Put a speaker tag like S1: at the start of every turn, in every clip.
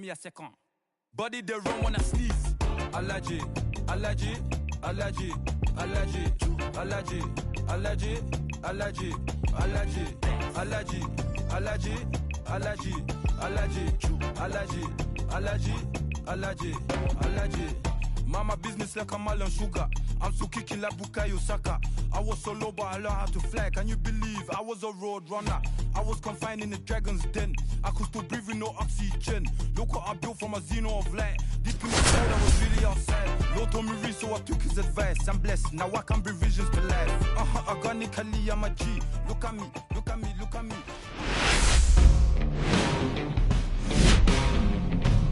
S1: Give me a second. Body they run when I sneeze. Allergy, allergy, allergy, allergy, allergy, allergy, allergy, allergy, allergy, allergy, allergy, allergy, allergy, allergy, allergy, allergy. Mama business like a melon sugar. I'm so kicking like Bukayo Saka. I was so low but I learned how to fly. Can you believe I was a road runner? I was confined in the dragon's den. I could still breathe with no oxygen. Look what I built from a xeno of light. Deep inside I was really outside. Lord told me read so I took his advice. I'm blessed, now I can bring visions to life. Organically I'm a G. Look at me, look at me, look at me.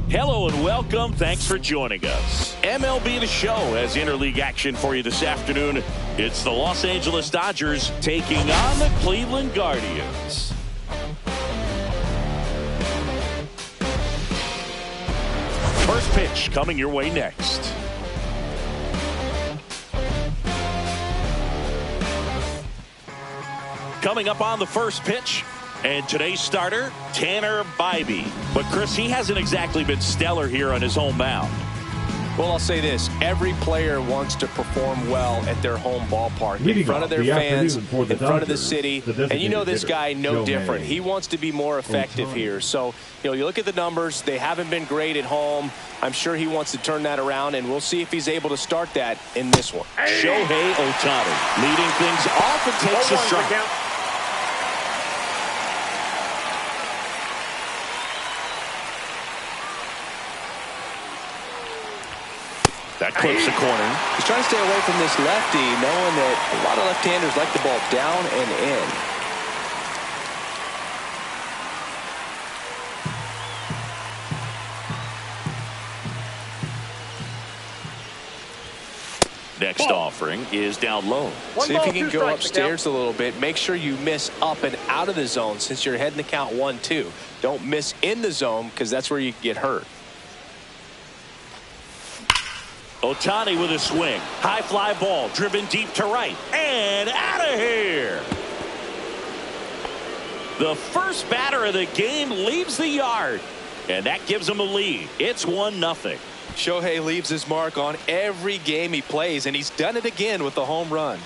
S2: Hello and welcome. Thanks for joining us. MLB The Show has interleague action for you this afternoon. It's the Los Angeles Dodgers taking on the Cleveland Guardians. First pitch coming your way next. Coming up on the first pitch. And today's starter, Tanner Bybee. But, Chris, he hasn't exactly been stellar here on his home mound.
S3: Well, I'll say this. Every player wants to perform well at their home ballpark, in front of their fans, in front of the city. And you know this guy no different. He wants to be more effective here. So, you look at the numbers. They haven't been great at home. I'm sure he wants to turn that around, and we'll see if he's able to start that in this one.
S2: Shohei Ohtani leading things off and takes a strike. That clips the corner.
S3: He's trying to stay away from this lefty, knowing that a lot of left-handers like the ball down and
S2: in. Next offering is down low.
S3: See if you can go upstairs a little bit. Make sure you miss up and out of the zone since you're heading to count 1-2. Don't miss in the zone because that's where you get hurt.
S2: Ohtani with a swing. High fly ball driven deep to right. And out of here. The first batter of the game leaves the yard. And that gives him a lead. It's 1-0.
S3: Shohei leaves his mark on every game he plays, and he's done it again with the home run.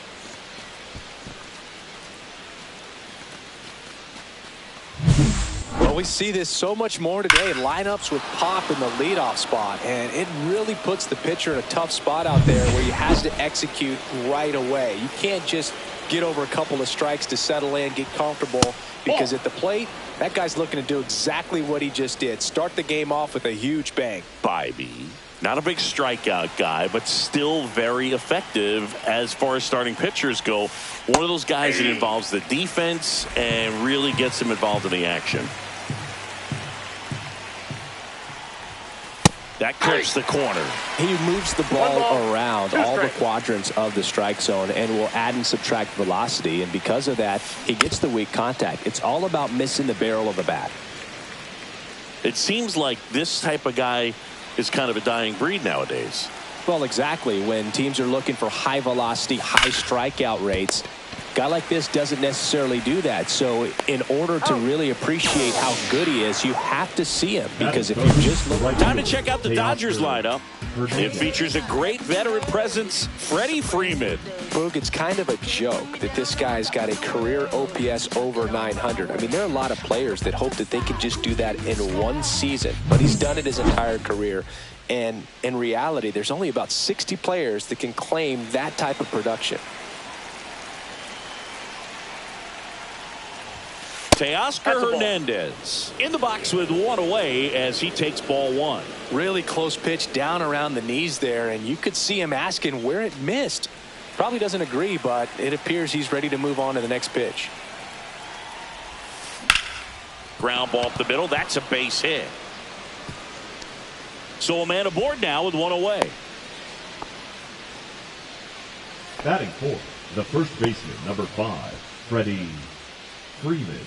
S3: Well, we see this so much more today. Lineups with Pop in the leadoff spot, and it really puts the pitcher in a tough spot out there where he has to execute right away. You can't just get over a couple of strikes to settle in, get comfortable, because at the plate, that guy's looking to do exactly what he just did. Start the game off with a huge bang.
S2: Bybee, not a big strikeout guy, but still very effective as far as starting pitchers go. One of those guys that involves the defense and really gets him involved in the action. That clips the corner.
S3: He moves the ball around all the quadrants of the strike zone and will add and subtract velocity. And because of that, he gets the weak contact. It's all about missing the barrel of the bat.
S2: It seems like this type of guy is kind of a dying breed nowadays.
S3: Well, exactly. When teams are looking for high velocity, high strikeout rates, a guy like this doesn't necessarily do that. So in order to really appreciate how good he is, you have to see him, because if you just look...
S2: Time to check out the Dodgers lineup. It features a great veteran presence, Freddie Freeman.
S3: Boog, it's kind of a joke that this guy's got a career OPS over 900. I mean, there are a lot of players that hope that they can just do that in one season, but he's done it his entire career. And in reality, there's only about 60 players that can claim that type of production.
S2: Teoscar Hernandez in the box with one away as he takes ball one.
S3: Really close pitch down around the knees there, and you could see him asking where it missed. Probably doesn't agree, but it appears he's ready to move on to the next pitch.
S2: Ground ball up the middle. That's a base hit. So a man aboard now with one away.
S4: Batting fourth, the first baseman, number 5, Freddie Freeman.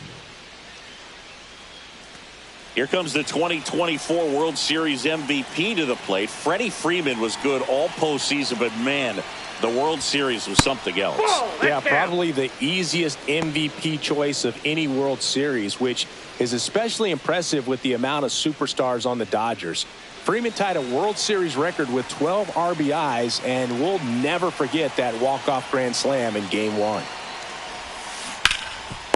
S2: Here comes the 2024 World Series MVP to the plate. Freddie Freeman was good all postseason, but man, the World Series was something else.
S3: Yeah, probably the easiest MVP choice of any World Series, which is especially impressive with the amount of superstars on the Dodgers. Freeman tied a World Series record with 12 RBIs, and we'll never forget that walk-off grand slam in Game 1.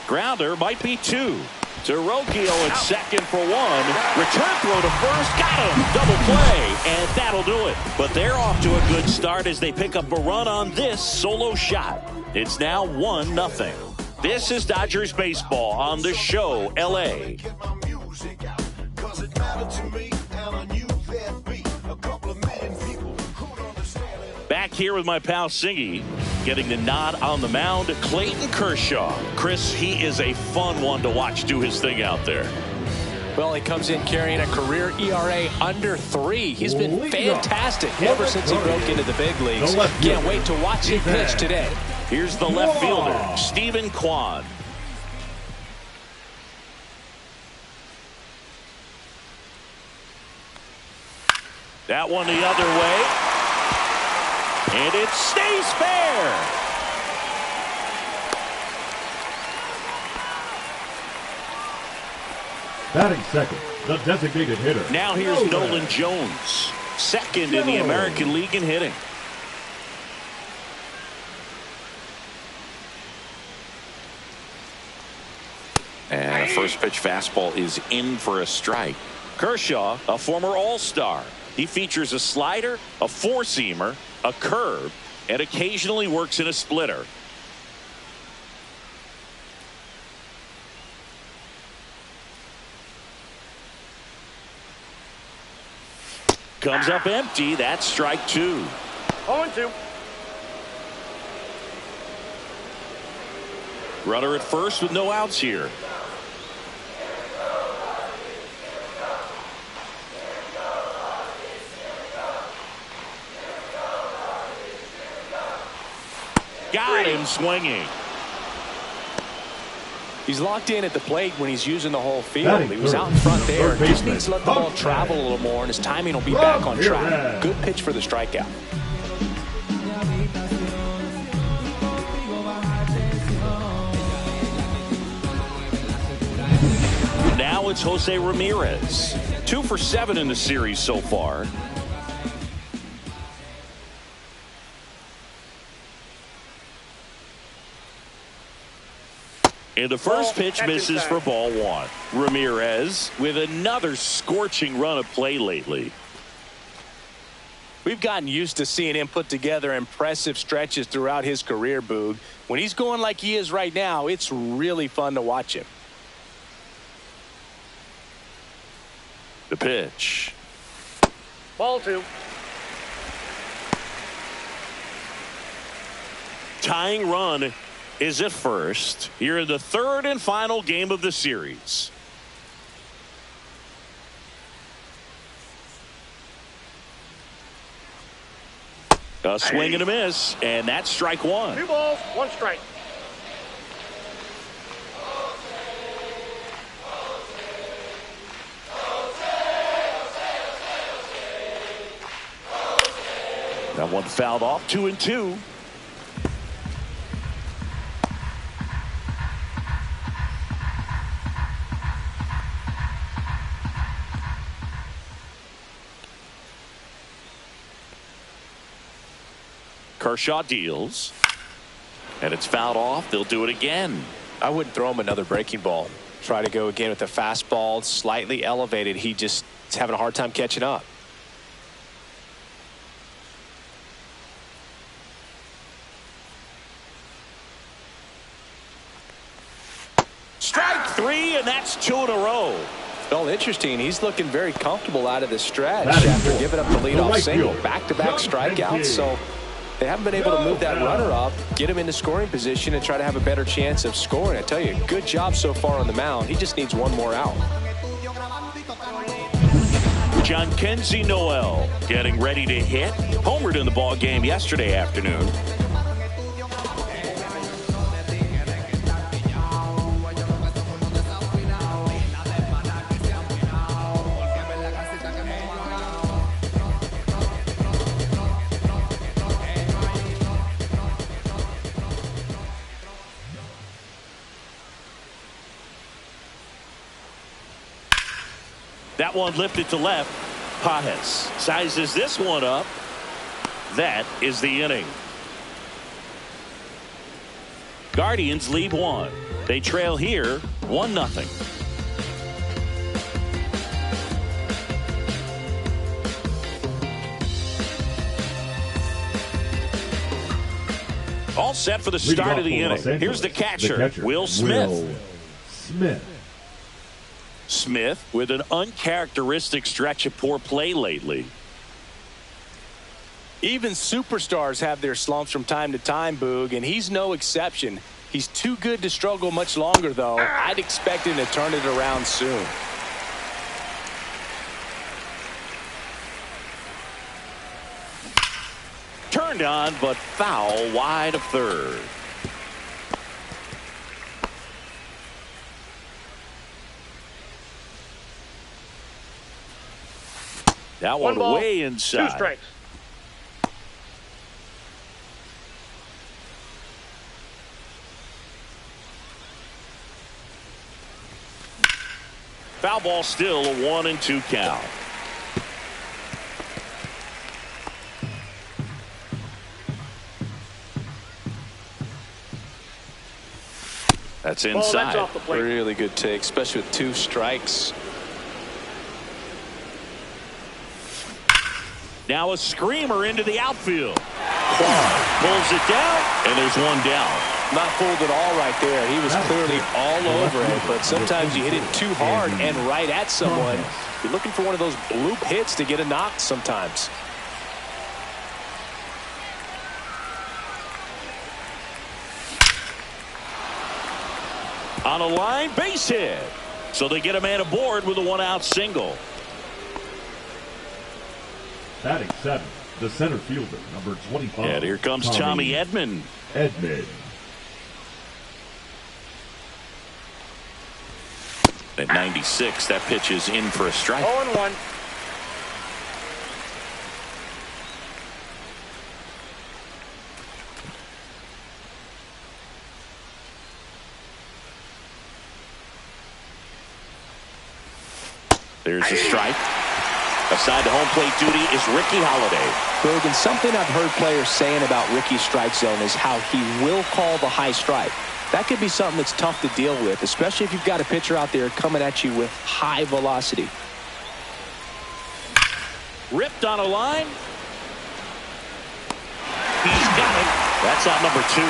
S2: Grounder might be 2. To Rocchio at second for 1. Return throw to first. Got him. Double play. And that'll do it. But they're off to a good start as they pick up a run on this solo shot. It's now 1-0. This is Dodgers baseball on the show, LA. Back here with my pal Singy, getting the nod on the mound, Clayton Kershaw. Chris, he is a fun one to watch do his thing out there.
S3: Well, he comes in carrying a career ERA under 3. He's been fantastic ever since he broke into the big leagues. Can't wait to watch him pitch today.
S2: Here's the left fielder, Stephen Kwan. That one the other way. And it stays fair.
S4: Batting second, the designated hitter.
S2: Now here's Nolan Jones, second in the American League in hitting. And a first pitch fastball is in for a strike. Kershaw, a former All-Star. He features a slider, a four-seamer, a curve, and occasionally works in a splitter. Comes up empty. That's strike 2.
S5: 0-2.
S2: Runner at first with no outs here. Got him swinging.
S3: He's locked in at the plate when he's using the whole field. He was out in front there. Just needs to let the ball travel a little more, and his timing will be back on track. Good pitch for the strikeout.
S2: Now it's Jose Ramirez. 2 for 7 in the series so far. And the first pitch misses for ball 1. Ramirez with another scorching run of play lately.
S3: We've gotten used to seeing him put together impressive stretches throughout his career, Boog. When he's going like he is right now, it's really fun to watch him.
S2: The pitch.
S5: Ball 2.
S2: Tying run is at first here in the third and final game of the series. A swing and a miss, and that's strike 1.
S5: 2 balls, 1 strike.
S2: That one fouled off. 2-2. Kershaw deals, and it's fouled off. They'll do it again.
S3: I wouldn't throw him another breaking ball. Try to go again with the fastball, slightly elevated. He just is having a hard time catching up.
S2: Strike 3, and that's 2 in a row.
S3: Well, interesting. He's looking very comfortable out of the stretch after giving up the leadoff single. Back-to-back strikeouts, so they haven't been able to move that runner up, get him into scoring position, and try to have a better chance of scoring. I tell you, good job so far on the mound. He just needs one more out.
S2: Jhonkensy Noel getting ready to hit. Homered in the ball game yesterday afternoon. That one lifted to left. Pages sizes this one up. That is the inning. Guardians lead 1. They trail here 1-0. All set for the start of the inning. Here's the catcher, Will Smith. Smith with an uncharacteristic stretch of poor play lately.
S3: Even superstars have their slumps from time to time, Boog, and he's no exception. He's too good to struggle much longer, though. I'd expect him to turn it around soon.
S2: Turned on, but foul wide of third. That one
S5: ball,
S2: way inside.
S5: 2 strikes.
S2: Foul ball, still a 1-2 count. That's inside.
S5: That's off the plate.
S3: Really good take, especially with 2 strikes.
S2: Now a screamer into the outfield. Clark pulls it down, and there's one down.
S3: Not fooled at all right there. He was clearly all over it, but sometimes you hit it too hard and right at someone. You're looking for one of those bloop hits to get a knock sometimes.
S2: On a line, base hit. So they get a man aboard with a 1-out single.
S4: Batting 7, the center fielder, number 25.
S2: And here comes Tommy Edman. At 96, that pitch is in for a strike.
S5: 0-1.
S2: There's a strike. Aside to home plate duty is Ricky Holiday.
S3: Bergen, something I've heard players saying about Ricky's strike zone is how he will call the high strike. That could be something that's tough to deal with, especially if you've got a pitcher out there coming at you with high velocity.
S2: Ripped on a line. He's got it. That's out number 2.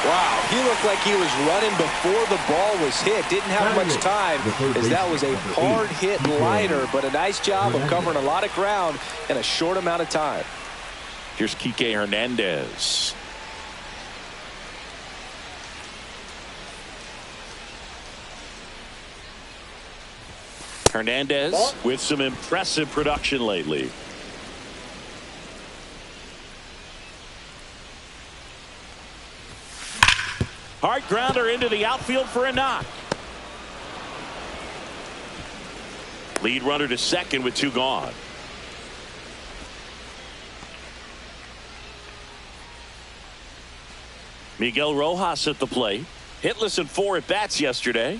S3: Wow, he looked like he was running before the ball was hit. Didn't have much time, as that was a hard-hit liner, but a nice job of covering a lot of ground in a short amount of time.
S2: Here's Kike Hernandez. Hernandez with some impressive production lately. Hard grounder into the outfield for a knock. Lead runner to second with 2 gone. Miguel Rojas at the plate. Hitless in 4 at-bats yesterday.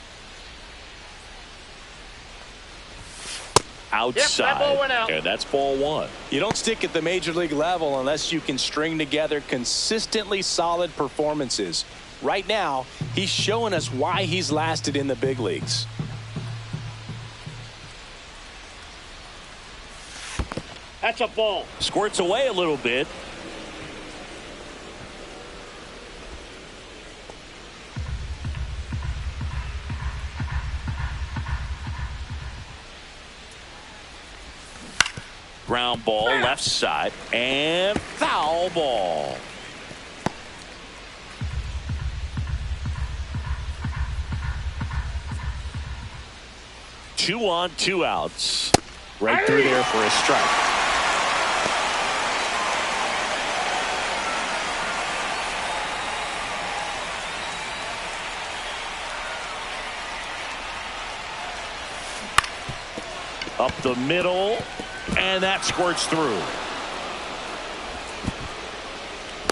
S2: Outside.
S5: Yep, that ball went out.
S2: And that's ball 1.
S3: You don't stick at the major league level unless you can string together consistently solid performances. Right now, he's showing us why he's lasted in the big leagues.
S5: That's a ball.
S2: Squirts away a little bit. Ground ball left side and foul ball. Two on, 2 outs. Right through there for a strike. Up the middle, and that squirts through.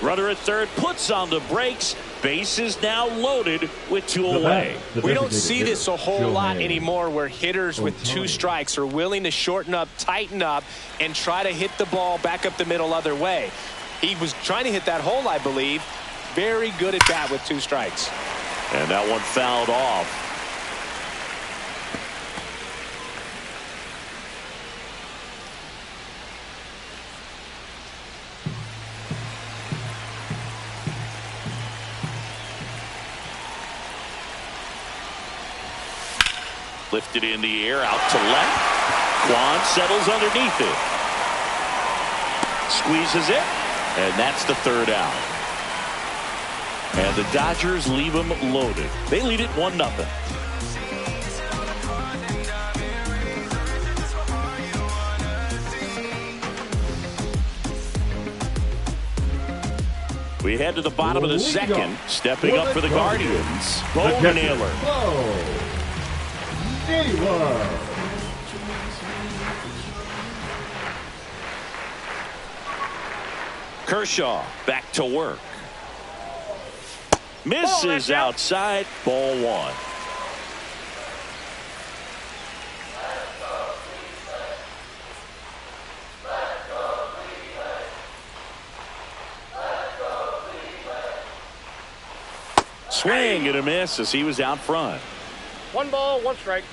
S2: Runner at third puts on the brakes, Bases now loaded with 2 away.
S3: We don't see this a whole lot
S4: Shohei
S3: anymore where hitters with 2 strikes are willing to shorten up, tighten up, and try to hit the ball back up the middle other way. He was trying to hit that hole, I believe. Very good at that with 2 strikes.
S2: And that one fouled off. Lifted in the air, out to left. Kwan settles underneath it. Squeezes it, and that's the 3rd out. And the Dodgers leave them loaded. They lead it 1-0. We head to the bottom of the 2nd. Stepping up for the Guardians, Bo Naylor. Kershaw back to work. Misses outside. Ball 1. Swing and a miss as he was out front.
S5: 1 ball, 1 strike.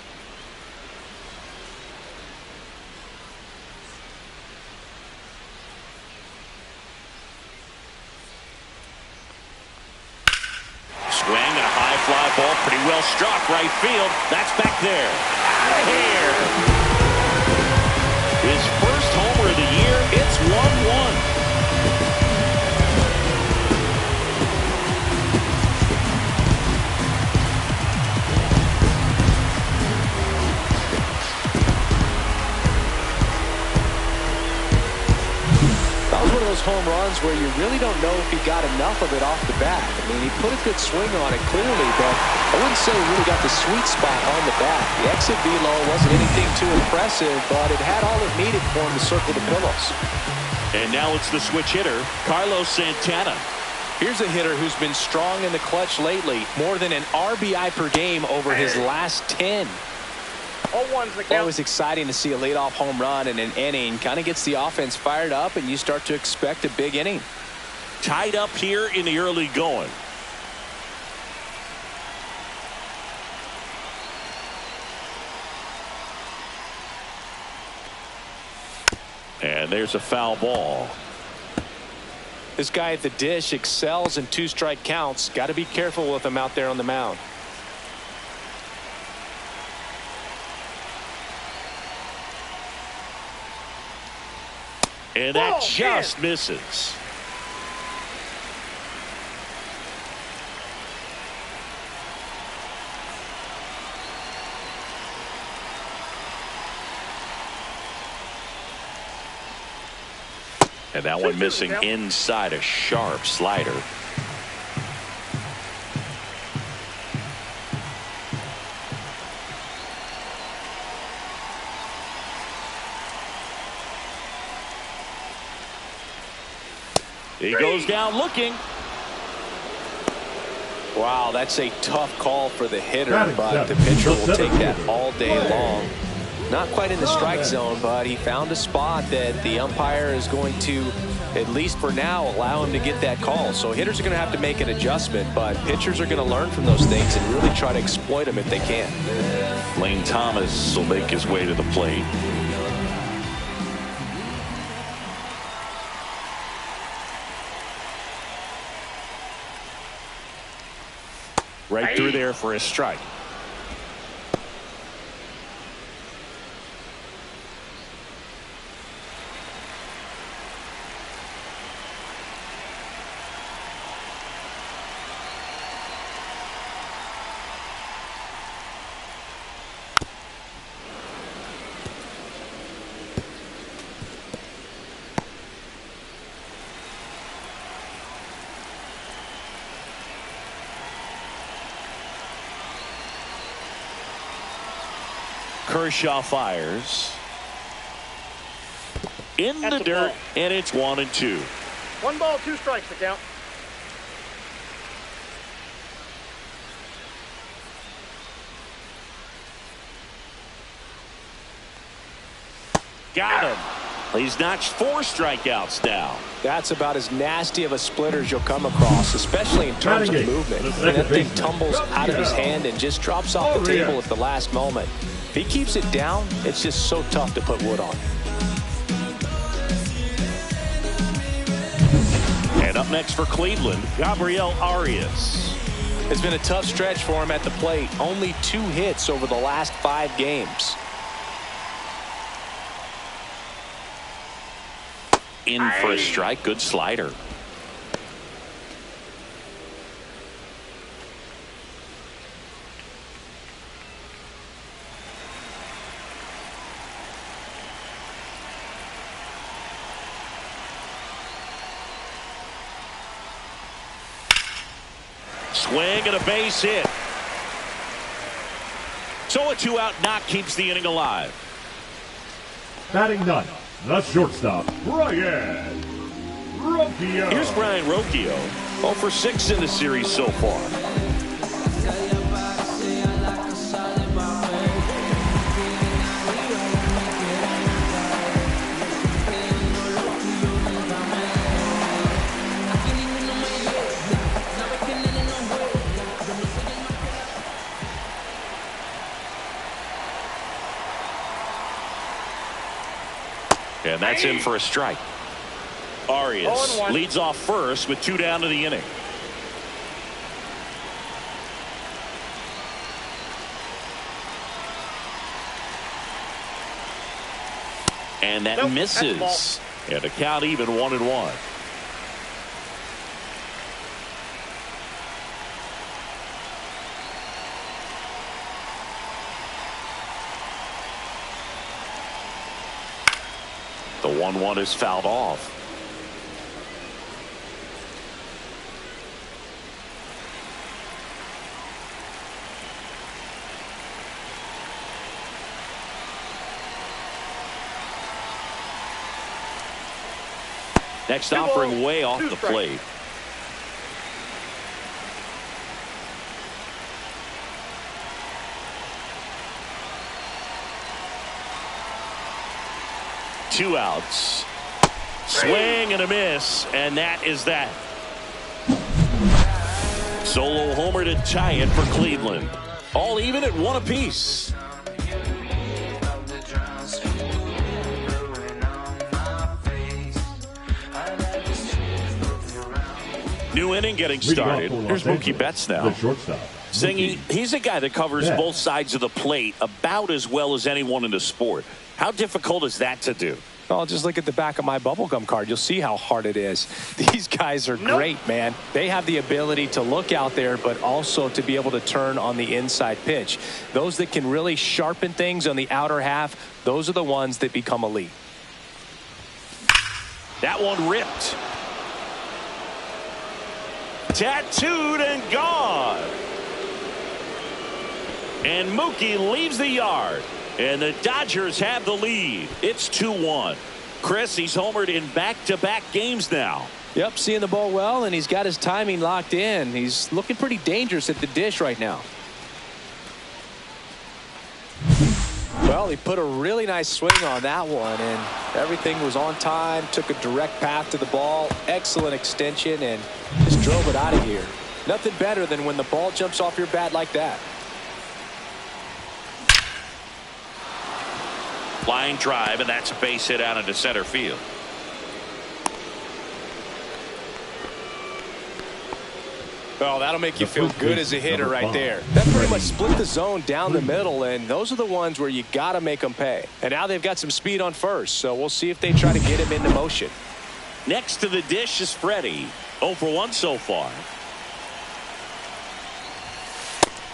S2: Swing and a high fly ball, pretty well struck right field. That's back there. Out of here. His first homer of the year. It's 1-1.
S3: Home runs where you really don't know if he got enough of it off the bat. I mean, he put a good swing on it clearly, but I wouldn't say he really got the sweet spot on the bat. The exit velo wasn't anything too impressive, but it had all it needed for him to circle the pillows.
S2: And now it's the switch hitter, Carlos Santana.
S3: Here's a hitter who's been strong in the clutch lately, more than an RBI per game over his last 10.
S5: 0-1's the count.
S3: Always exciting to see a leadoff home run in an inning. Kind of gets the offense fired up, and you start to expect a big inning.
S2: Tied up here in the early going. And there's a foul ball.
S3: This guy at the dish excels in 2-strike counts. Got to be careful with him out there on the mound.
S2: And that just misses. And that one missing inside, a sharp slider. He goes down looking.
S3: Wow, that's a tough call for the hitter, but the pitcher will take that all day long. Not quite in the strike zone, but he found a spot that the umpire is going to, at least for now, allow him to get that call. So hitters are going to have to make an adjustment, but pitchers are going to learn from those things and really try to exploit them if they can.
S2: Lane Thomas will make his way to the plate. Right through there for a strike. Kershaw fires in the dirt, and it's 1-2.
S5: 1 ball, 2 strikes to count.
S2: Got him. He's notched 4 strikeouts now.
S3: That's about as nasty of a splitter as you'll come across, especially in terms of movement. That thing tumbles out of his hand and just drops off the table at the last moment. If he keeps it down, it's just so tough to put wood on.
S2: And up next for Cleveland, Gabriel Arias.
S3: It's been a tough stretch for him at the plate. Only 2 hits over the last 5 games.
S2: In for a strike. Good slider. Swing and a base hit. So a 2-out knock keeps the inning alive.
S4: Batting ninth, the shortstop, Brian Rocchio.
S2: Here's Brian Rocchio. 0 for 6 in the series so far. And that's in for a strike. Arias leads off first with 2 down to the inning. And that misses. And a count even 1-1. The 1-1 is fouled off. Next offering way off the plate. Two outs. Swing and a miss, and that is that. Solo homer to tie it for Cleveland. All even at 1 apiece. New inning getting started. Here's Mookie Betts now.
S4: The shortstop.
S2: Singing, he's a guy that covers both sides of the plate about as well as anyone in the sport. How difficult is that to do?
S3: Oh, just look at the back of my bubblegum card. You'll see how hard it is. These guys are great, man. They have the ability to look out there, but also to be able to turn on the inside pitch. Those that can really sharpen things on the outer half, those are the ones that become elite.
S2: That one ripped. Tattooed and gone. And Mookie leaves the yard. And the Dodgers have the lead. It's 2-1. Chris, he's homered in back-to-back games now.
S3: Yep, seeing the ball well, and he's got his timing locked in. He's looking pretty dangerous at the dish right now. Well, he put a really nice swing on that one, and everything was on time, took a direct path to the ball, excellent extension, and just drove it out of here. Nothing better than when the ball jumps off your bat like that.
S2: Line drive, and that's a base hit out into center field.
S3: Oh, that'll make you feel good as a hitter right there. That pretty much split the zone down the middle, and those are the ones where you got to make them pay. And now they've got some speed on first, so we'll see if they try to get him into motion.
S2: Next to the dish is Freddie. 0 for 1 so far.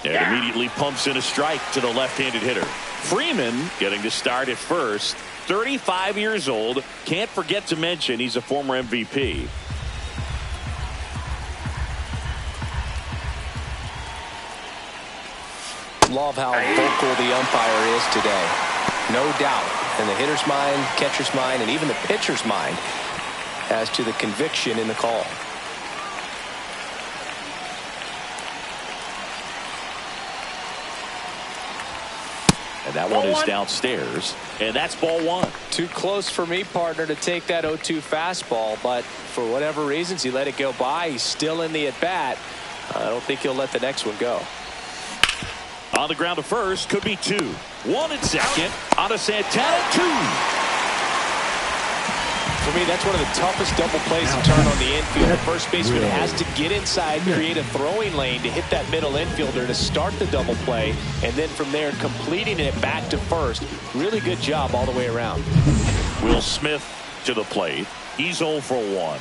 S2: And immediately pumps in a strike to the left-handed hitter. Freeman getting to start at first. 35 years old. Can't forget to mention he's a former MVP.
S3: Love how vocal the umpire is today. No doubt in the hitter's mind, catcher's mind, and even the pitcher's mind as to the conviction in the call.
S2: And that one is downstairs. And that's ball one.
S3: Too close for me, partner, to take that 0-2 fastball. But for whatever reasons, he let it go by. He's still in the at-bat. I don't think he'll let the next one go.
S2: On the ground to first, could be two. One at second. On to Santana, two.
S3: For me, that's one of the toughest double plays to turn on the infield. The first baseman has to get inside, create a throwing lane to hit that middle infielder to start the double play, and then from there completing it back to first. Really good job all the way around.
S2: Will Smith to the plate. He's 0 for 1.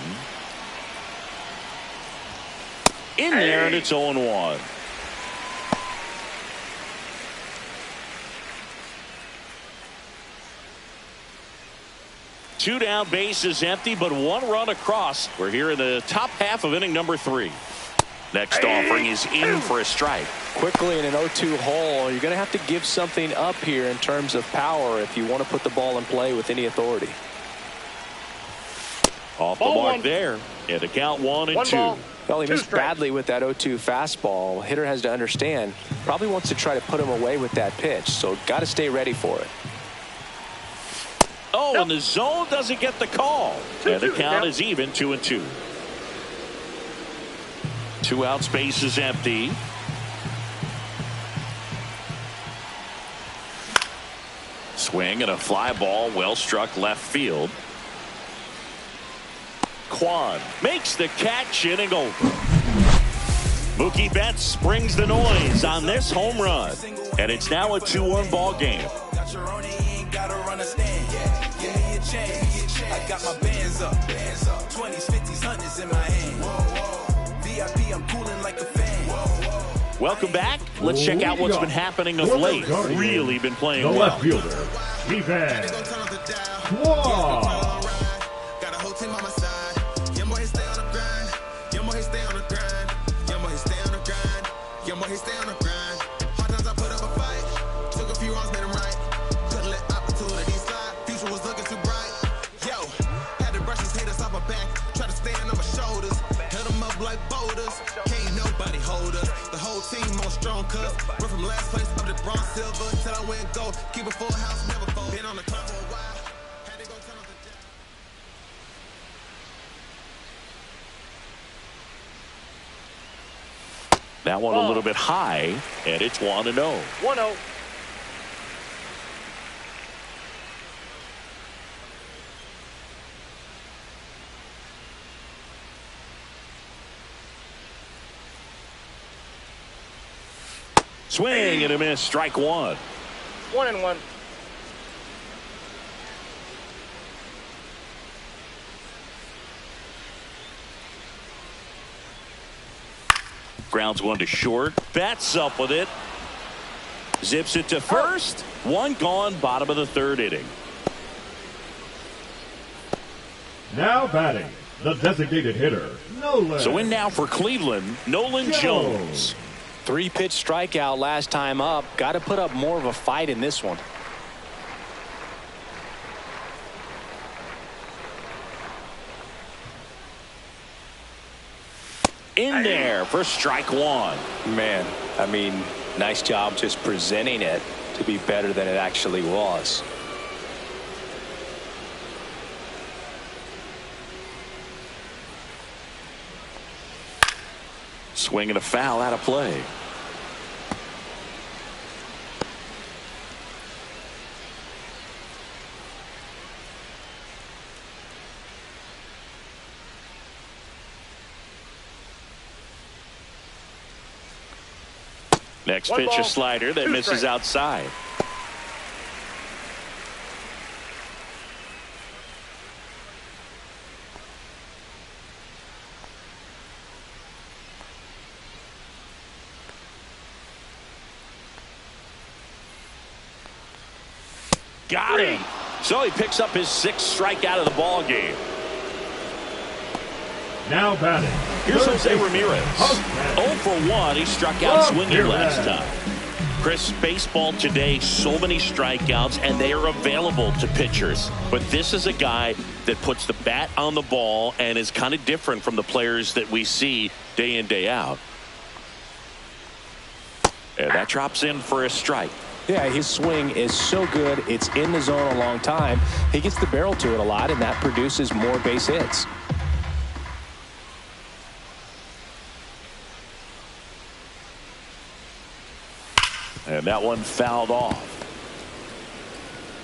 S2: In there, and it's 0-1. Two down, bases empty, but one run across. We're here in the top half of inning number 3. Next offering is in for a strike.
S3: Quickly in an 0-2 hole, you're going to have to give something up here in terms of power if you want to put the ball in play with any authority.
S2: Off the mark there. And the count 1-2.
S3: Well, he missed badly with that 0-2 fastball. Hitter has to understand, probably wants to try to put him away with that pitch, so got to stay ready for it.
S2: Oh, and the zone doesn't get the call. And the count is even, 2-2. 2 out, space is empty. Swing and a fly ball, well struck left field. Kwan makes the catch, inning over. Mookie Betts brings the noise on this home run. And it's now a 2-1 ball game.
S1: I got my bands up, 20s, 50s, 100s in my hand. VIP, I'm cooling like a fan.
S2: Welcome back. Let's check out what's been happening of late. Really been playing well.
S4: The left fielder, Stephen. Whoa.
S1: Got a whole team on my side. Young boy, stay on the grind. Young boy, stay on the grind. Young boy, stay on the grind. Young boy, stay on the grind. Hard times I put up a fight. Took a few rounds, made them right. Couldn't let opportunity slide. Future was looking too bright. Yo, had to brush his haters off my back. Try to stand on my shoulders. Held them up like boulders. Can't nobody hold us. The whole team on strong cuz. We're from last place up to bronze, silver. Till I win gold. Keep a full house, never fold. Been on the clock for a while. Had to go turn off the jack.
S2: That one a little bit high, and it's 1-0.
S5: 1-0.
S2: Swing and a miss, strike one.
S5: 1-1.
S2: Grounds one to short. Bats up with it. Zips it to first. One gone, bottom of the 3rd inning.
S4: Now batting, the designated hitter, Nolan.
S2: So in now for Cleveland, Nolan Jones.
S3: 3-pitch strikeout last time up. Got to put up more of a fight in this one.
S2: In there for strike one.
S3: Man, I mean, nice job just presenting it to be better than it actually was.
S2: Swing and a foul out of play. Next pitch, a slider that misses outside. Got him. So he picks up his 6th strikeout of the ball game.
S4: Now batting,
S2: here's Jose Ramirez. 0 for 1. He struck out swinging last time. Chris, baseball today, so many strikeouts, and they are available to pitchers. But this is a guy that puts the bat on the ball and is kind of different from the players that we see day in, day out. And that drops in for a strike.
S3: Yeah, his swing is so good. It's in the zone a long time. He gets the barrel to it a lot, and that produces more base hits.
S2: And that one fouled off.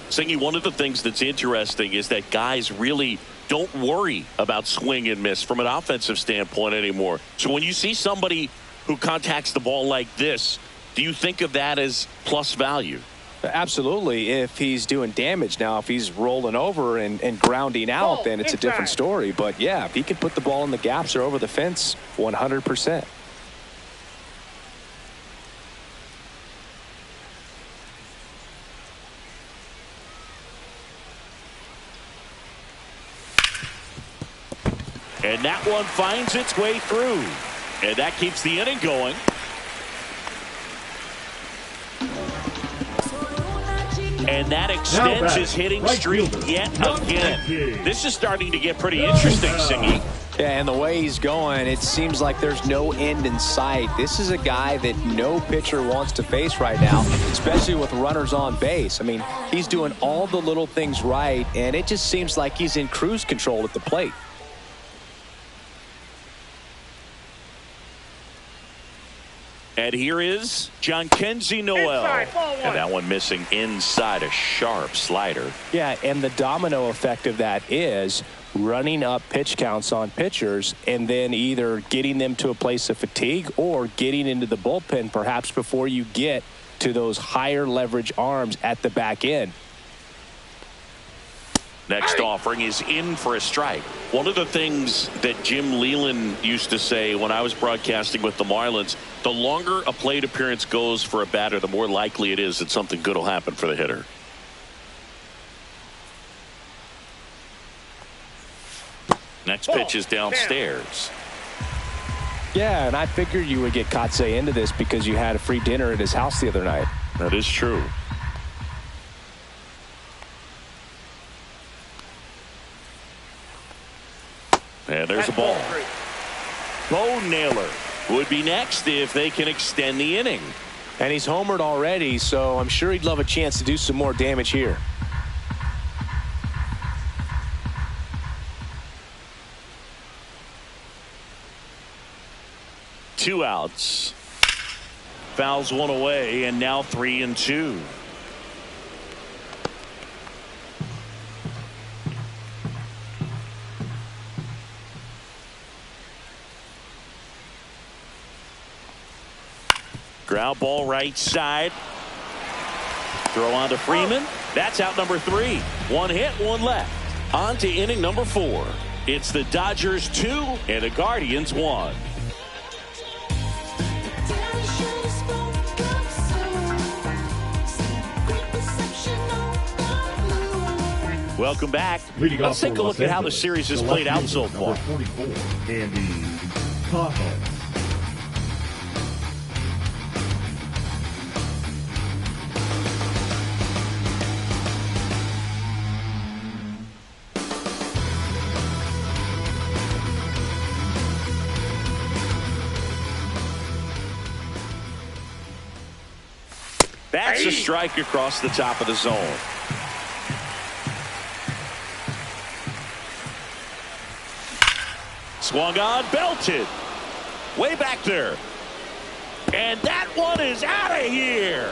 S2: Singy, one of the things that's interesting is that guys really don't worry about swing and miss from an offensive standpoint anymore. So when you see somebody who contacts the ball like this, do you think of that as plus value?
S3: Absolutely, if he's doing damage. Now, if he's rolling over and grounding out, then it's a different story. But, yeah, if he can put the ball in the gaps or over the fence, 100%.
S2: And that one finds its way through. And that keeps the inning going. And that extends his hitting streak yet again. This is starting to get pretty interesting, Singy.
S3: Yeah, and the way he's going, it seems like there's no end in sight. This is a guy that no pitcher wants to face right now, especially with runners on base. I mean, he's doing all the little things right, and it just seems like he's in cruise control at the plate.
S2: And here is Jhonkensy Noel. And that one missing inside a sharp slider.
S3: Yeah, and the domino effect of that is running up pitch counts on pitchers and then either getting them to a place of fatigue or getting into the bullpen perhaps before you get to those higher leverage arms at the back end.
S2: Next offering is in for a strike. One of the things that Jim Leland used to say when I was broadcasting with the Marlins, the longer a plate appearance goes for a batter, the more likely it is that something good will happen for the hitter. Next pitch is downstairs.
S3: Yeah, and I figured you would get Kotsay into this because you had a free dinner at his house the other night.
S2: That is true. And there's a ball. Bo Naylor would be next if they can extend the inning.
S3: And he's homered already, so I'm sure he'd love a chance to do some more damage here.
S2: Two outs. Fouls one away, and now 3-2. Ground ball right side. Throw on to Freeman. That's out number 3. One hit, one left. On to inning number 4. It's the Dodgers 2 and the Guardians 1. Welcome back. Let's take a look at how the series has played out so far.
S4: 44, Andy Kaufman.
S2: That's a strike across the top of the zone. Swung on, belted. Way back there. And that one is out of here.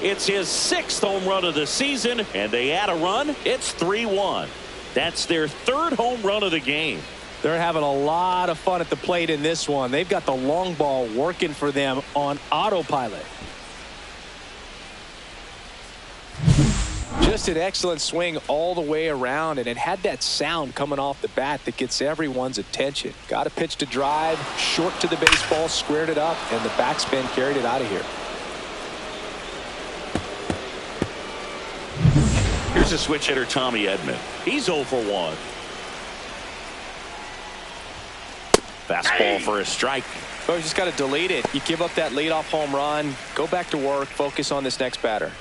S2: It's his 6th home run of the season, and they add a run. It's 3-1. That's their 3rd home run of the game.
S3: They're having a lot of fun at the plate in this one. They've got the long ball working for them on autopilot. Just an excellent swing all the way around, and it had that sound coming off the bat that gets everyone's attention. Got a pitch to drive, short to the baseball, squared it up, and the backspin carried it out of here.
S2: Here's a switch hitter, Tommy Edman. He's 0 for 1. Fastball for a strike.
S3: Oh, you just got to delete it. You give up that leadoff home run, go back to work, focus on this next batter.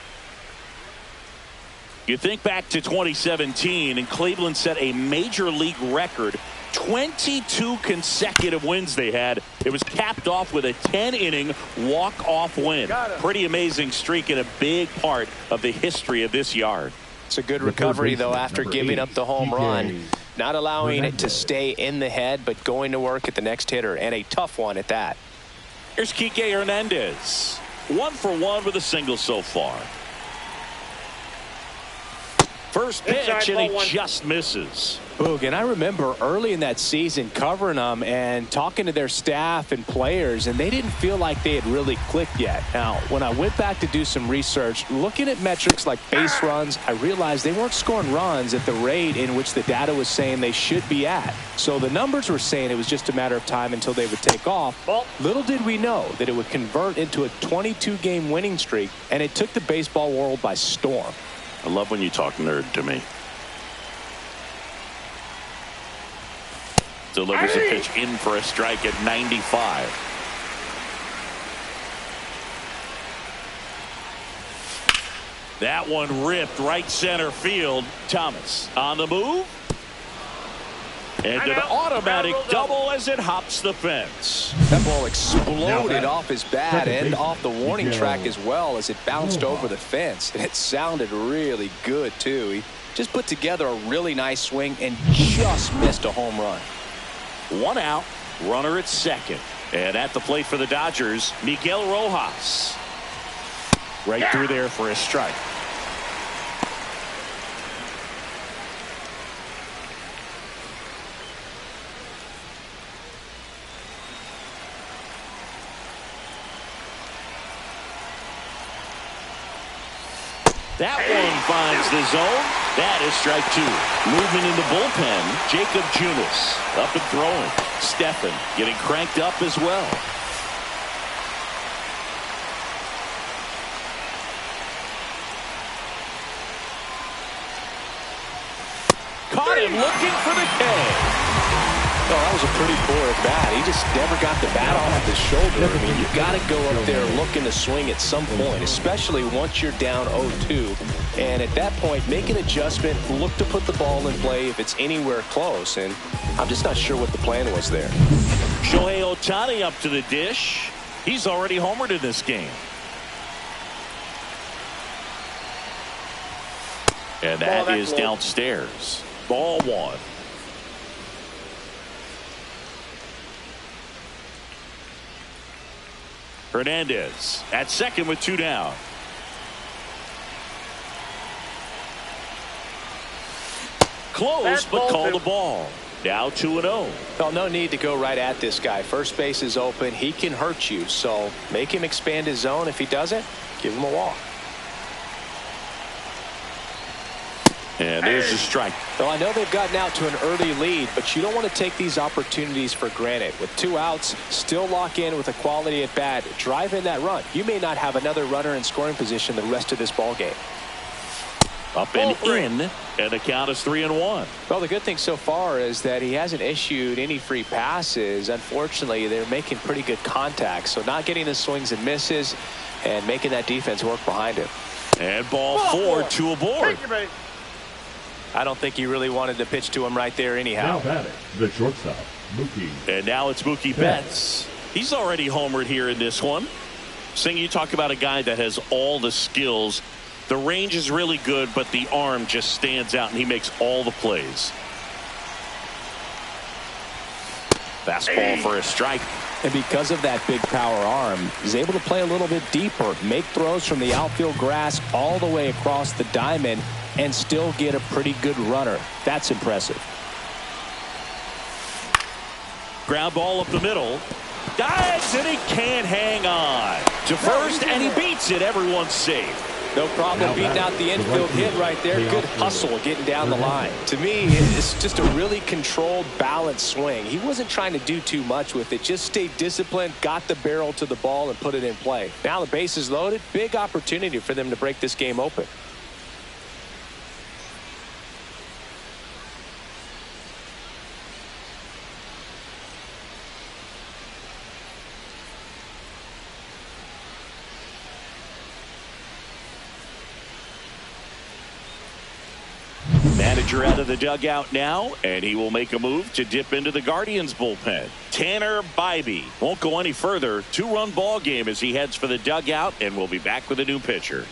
S2: You think back to 2017, and Cleveland set a major league record 22 consecutive wins they had. It was capped off with a 10-inning walk-off win. Pretty amazing streak and a big part of the history of this yard.
S3: It's a good recovery, though, after giving up the home run. Not allowing it to stay in the head, but going to work at the next hitter, and a tough one at that.
S2: Here's Kike Hernandez. 1 for 1 with a single so far. First pitch, and he just misses.
S3: Boog, and I remember early in that season covering them and talking to their staff and players, and they didn't feel like they had really clicked yet. Now, when I went back to do some research, looking at metrics like base runs, I realized they weren't scoring runs at the rate in which the data was saying they should be at. So the numbers were saying it was just a matter of time until they would take off. Little did we know that it would convert into a 22-game winning streak, and it took the baseball world by storm.
S2: I love when you talk nerd to me. Delivers a pitch in for a strike at 95. That one ripped right center field. Thomas on the move. And an automatic double as it hops the fence.
S3: That ball exploded off his bat and off the warning track as well as it bounced over the fence. And it sounded really good, too. He just put together a really nice swing and just missed a home run.
S2: 1 out, runner at second. And at the plate for the Dodgers, Miguel Rojas. Right through there for a strike. That one finds the zone. That is strike 2. Moving in the bullpen, Jacob Junis up and throwing. Stephan getting cranked up as well. Caught him looking for the K.
S3: Oh, that was a pretty poor at bat. He just never got the bat off his shoulder. I mean, you've got to go up there looking to swing at some point, especially once you're down 0-2. And at that point, make an adjustment, look to put the ball in play if it's anywhere close. And I'm just not sure what the plan was there.
S2: Shohei Ohtani up to the dish. He's already homered in this game. And that is downstairs. Ball 1. Hernandez at second with 2 down. Close, but called the ball. Now 2-0.
S3: Well, no need to go right at this guy. First base is open. He can hurt you. So make him expand his zone. If he doesn't, give him a walk.
S2: And there's a strike.
S3: Well, I know they've gotten out to an early lead, but you don't want to take these opportunities for granted. With 2 outs, still lock in with a quality at bat. Drive in that run. You may not have another runner in scoring position the rest of this ball game.
S2: Up and in, and the count is 3-1.
S3: Well, the good thing so far is that he hasn't issued any free passes. Unfortunately, they're making pretty good contact, so not getting the swings and misses and making that defense work behind him.
S2: And ball 4, 2 aboard.
S3: I don't think he really wanted to pitch to him right there anyhow.
S4: Now batting, the shortstop, Mookie.
S2: And now it's Mookie Betts. He's already homered here in this one. Sing, you talk about a guy that has all the skills. The range is really good, but the arm just stands out, and he makes all the plays. Fastball for a strike.
S3: And because of that big power arm, he's able to play a little bit deeper, make throws from the outfield grass all the way across the diamond, and still get a pretty good runner. That's impressive.
S2: Ground ball up the middle. Dives, and he can't hang on. To first, and he beats it. Everyone's safe.
S3: No problem beating out the infield hit right there. Good hustle getting down the line. To me, it's just a really controlled, balanced swing. He wasn't trying to do too much with it. Just stayed disciplined, got the barrel to the ball, and put it in play. Now the base is loaded. Big opportunity for them to break this game open.
S2: Manager out of the dugout now, and he will make a move to dip into the Guardians bullpen. Tanner Bybee won't go any further. 2-run ball game as he heads for the dugout, and we'll be back with a new pitcher.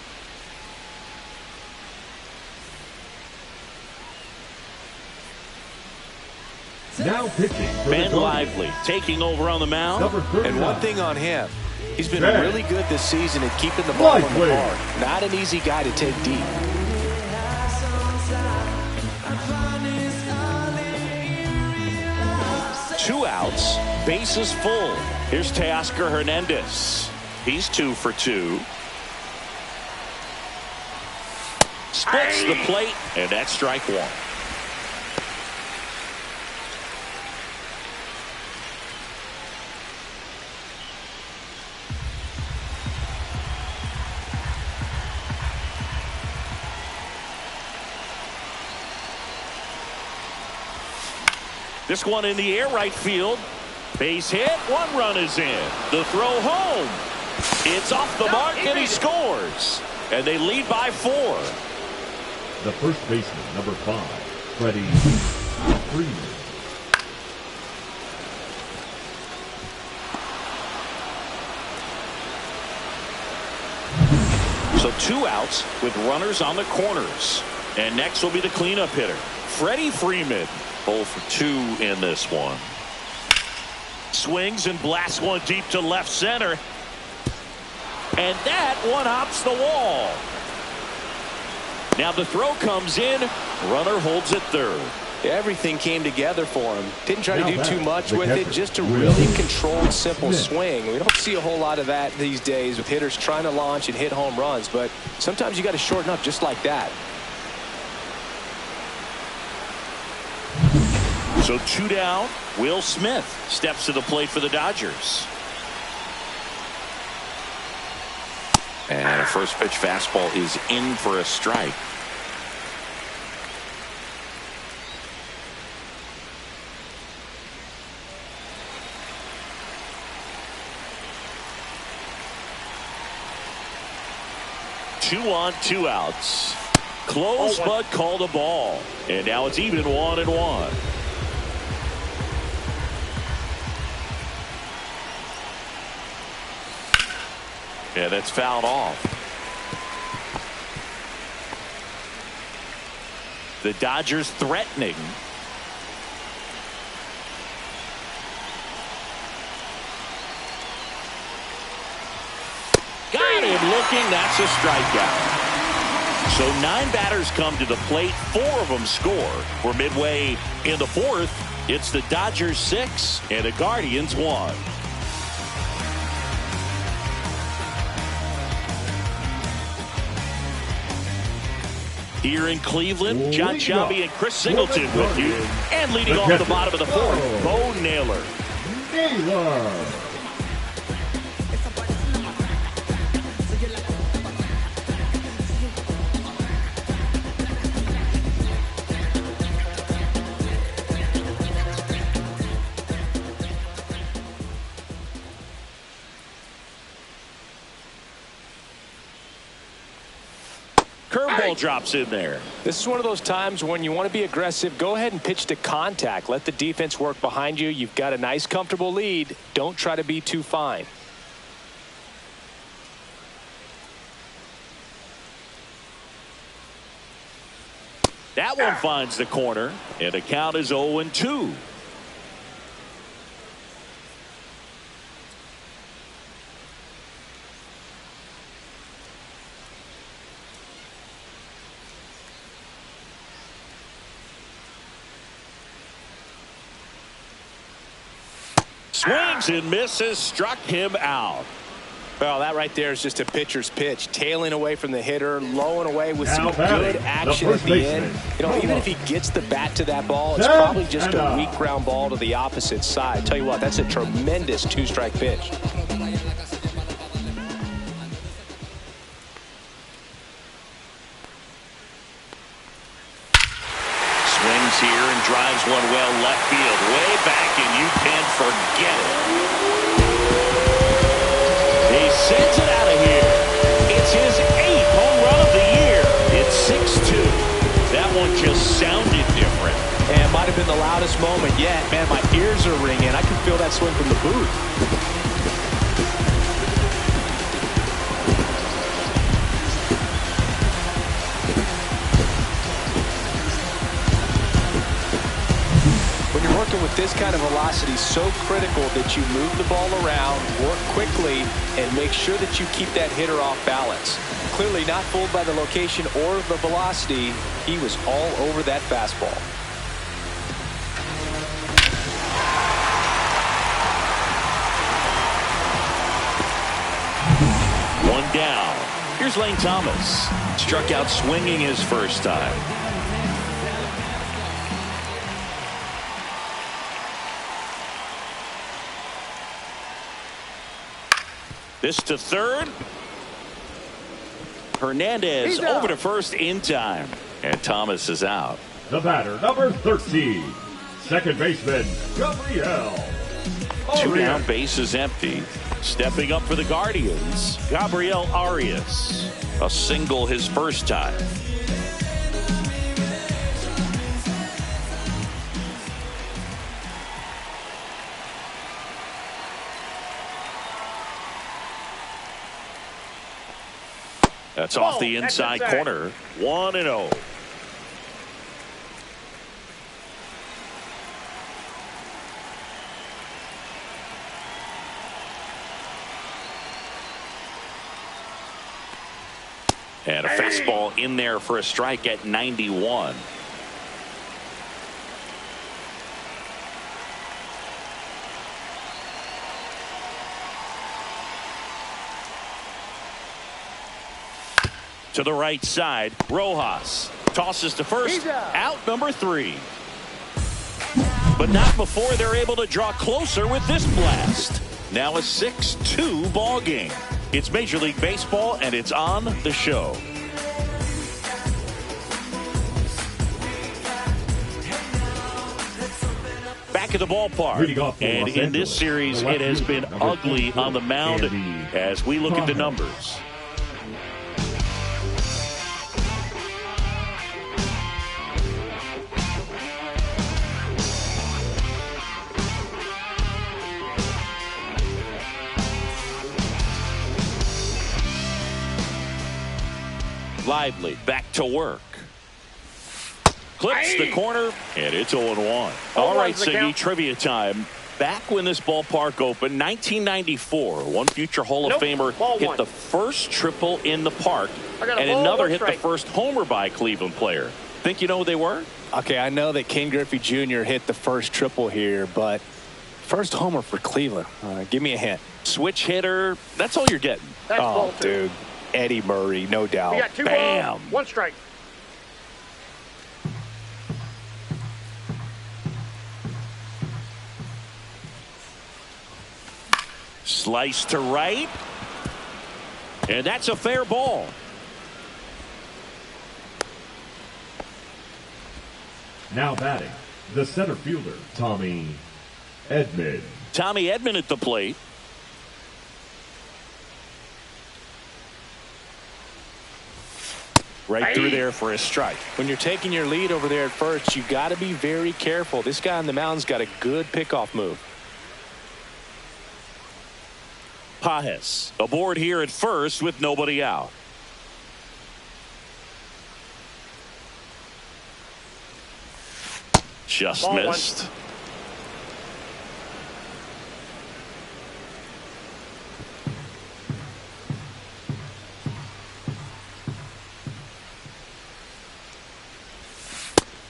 S4: Now pitching for
S2: Ben
S4: the
S2: Lively taking over on the mound.
S4: Number 39.
S3: And one thing on him, he's been
S4: Ben
S3: really good this season at keeping the ball in the
S4: Lively.
S3: park. Not an easy guy to take deep.
S2: Two outs, bases full. Here's Teoscar Hernandez. He's 2 for 2. Splits the plate, and that's strike 1. This one in the air, right field. Base hit. 1 run is in. The throw home. It's off the mark, and he scores. And they lead by 4.
S4: The first baseman, number 5, Freddie Freeman.
S2: So 2 outs with runners on the corners. And next will be the cleanup hitter, Freddie Freeman. 0 for 2 in this one. Swings and blasts one deep to left center. And that one hops the wall. Now the throw comes in. Runner holds at third.
S3: Everything came together for him. Didn't try to
S4: Now
S3: do too much
S4: the
S3: with it.
S4: catcher,
S3: Just a
S4: Will
S3: really controlled, simple
S4: Smith.
S3: swing. We don't see a whole lot of that these days with hitters trying to launch and hit home runs. But sometimes you got to shorten up just like that.
S2: So 2 down. Will Smith steps to the plate for the Dodgers. And a first pitch fastball is in for a strike. Two on, 2 outs. Close, but called a ball. And now it's even 1-1. Yeah, that's fouled off. The Dodgers threatening. Got him looking. That's a strikeout. So 9 batters come to the plate. 4 of them score. We're midway in the 4th. It's the Dodgers 6 and the Guardians 1. Here in Cleveland, John Shelby and Chris Singleton with you. And leading off the bottom of the 4th, Bo Naylor.
S4: Naylor.
S2: Curveball drops in there.
S3: This is one of those times when you want to be aggressive. Go ahead and pitch to contact. Let the defense work behind you. You've got a nice, comfortable lead. Don't try to be too fine.
S2: That one finds the corner, and the count is 0-2. Swings and misses, struck him out.
S3: Well, that right there is just a pitcher's pitch. Tailing away from the hitter, low and away with some
S4: Now batting,
S3: good
S4: the
S3: action
S4: first
S3: at the end.
S4: baseman.
S3: You know, even if he gets the bat to that ball, it's
S4: Ten
S3: probably just
S4: and
S3: a
S4: out.
S3: weak ground ball to the opposite side. Tell you what, that's a tremendous 2-strike pitch.
S2: Swings here and drives one well left field. Way back, and you can't forget it. He sends it out of here. It's his 8th home run of the year. It's 6-2. That one just
S3: the loudest moment yet. Man, my ears are ringing. I can feel that swing from the booth. When you're working with this kind of velocity, so critical that you move the ball around, work quickly, and make sure that you keep that hitter off balance. Clearly not fooled by the location or the velocity. He was all over that fastball.
S2: One down. Here's Lane Thomas. Struck out swinging his first time. This to third. Hernandez over to first in time. And Thomas is out.
S4: The batter, number 13, second baseman, Gabriel.
S2: Two down, bases empty. Stepping up for the Guardians, Gabriel Arias. A single his first time. That's off the inside corner. 1-0. And a fastball in there for a strike at 91. To the right side, Rojas tosses to first, out number 3. But not before they're able to draw closer with this blast. Now a 6-2 ball game. It's Major League Baseball, and it's on the show. Back at the ballpark, and in this series, it has been ugly on the mound as we look at the numbers. Lively back to work. Clips the corner, and it's 0-1. All right, Siggy, trivia time. Back when this ballpark opened, 1994, one future Hall of Famer hit the first triple in the park, and another hit the first homer by a Cleveland player. Think you know who they were?
S3: Okay, I know that Ken Griffey Jr. hit the first triple here, but first homer for Cleveland. Give me a hint.
S2: Switch hitter. That's all you're getting.
S5: That's ball two.
S3: Dude. Eddie Murray, no doubt.
S5: We got 2
S2: Bam.
S5: balls, 1 strike.
S2: Slice to right. And that's a fair ball.
S4: Now batting, the center fielder, Tommy Edman.
S2: Tommy Edman at the plate. Right through there for a strike.
S3: When you're taking your lead over there at first, you got to be very careful. This guy on the mound's got a good pickoff move.
S2: Pajes aboard here at first with nobody out. Just
S5: Ball
S2: missed.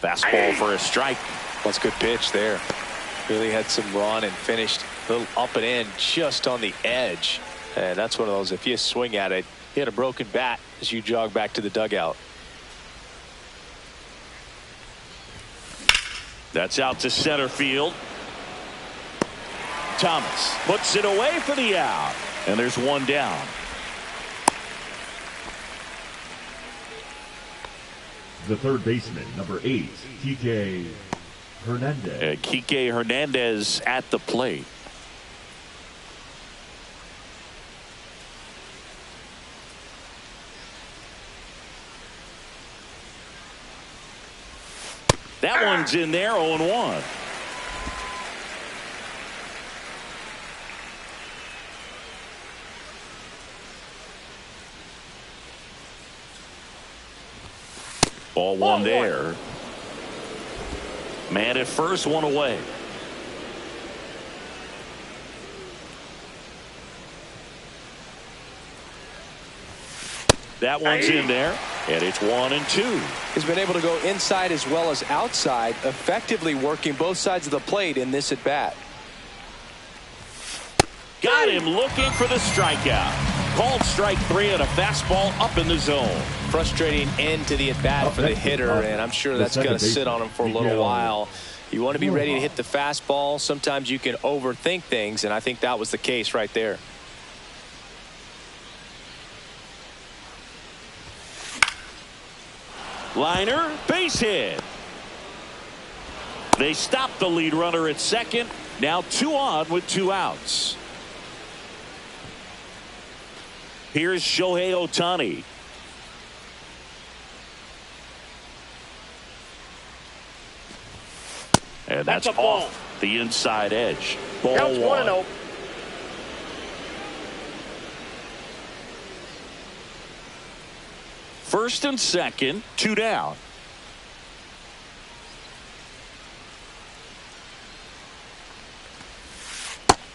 S2: Fastball for a strike.
S3: That's a good pitch there. Really had some run and finished a little up and in just on the edge. And that's one of those, if you swing at it, hit a broken bat as you jog back to the dugout.
S2: That's out to center field. Thomas puts it away for the out. And there's 1 down.
S4: The third baseman, number 8, Kike Hernandez.
S2: Kike Hernandez at the plate. That one's in there, 0-1. Ball one there. Man at first, one away. That one's in there, and it's 1-2.
S3: He's been able to go inside as well as outside, effectively working both sides of the plate in this at bat.
S2: Got him looking for the strikeout. Called strike 3 on a fastball up in the zone.
S3: Frustrating end to the at bat for the hitter, and I'm sure that's going to sit on him for a little while. You want to be ready to hit the fastball. Sometimes you can overthink things, and I think that was the case right there.
S2: Liner, base hit. They stop the lead runner at second. Now 2 on with 2 outs. Here's Shohei Ohtani. And that's off the inside edge. Ball
S5: Counts 1-0.
S2: First and second, 2 down.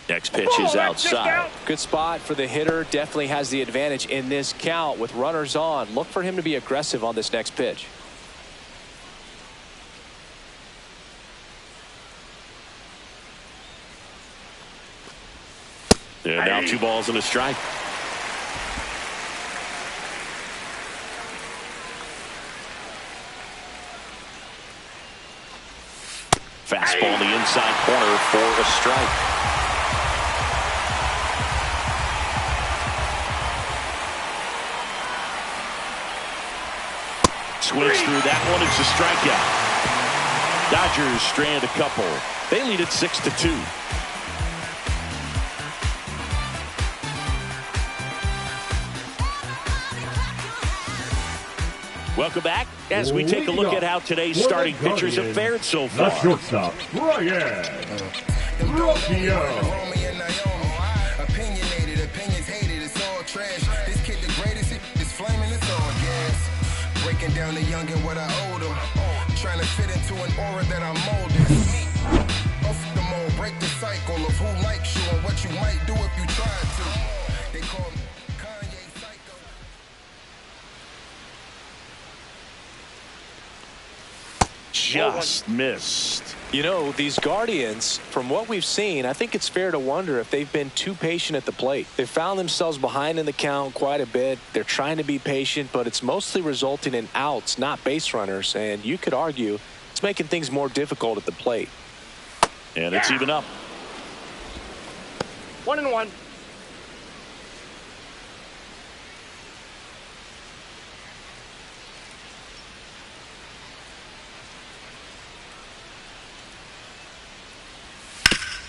S2: Next pitch is outside.
S3: Good spot for the hitter. Definitely has the advantage in this count with runners on. Look for him to be aggressive on this next pitch.
S2: And now 2 balls and a strike. Fastball in the inside corner for a strike. Swings through that one. It's a strikeout. Dodgers strand a couple. They lead it 6-2. Welcome back as we take a look at how today's starting pitchers have fared so far.
S4: The shortstop, Ryan Rocchio.
S6: Opinionated, opinions hated, it's all trash. This kid the greatest, it's flaming, it's all gas. Breaking down the young and what I owed him. Trying to fit into an aura that I'm molded. Off the mold, break the cycle of who likes you and what you might do if you tried to. They call me Kanye Psycho.
S2: Just missed.
S3: You know, these Guardians, from what we've seen, I think it's fair to wonder if they've been too patient at the plate. They've found themselves behind in the count quite a bit. They're trying to be patient, but it's mostly resulting in outs, not base runners. And you could argue it's making things more difficult at the plate.
S2: And it's even up.
S5: 1-1.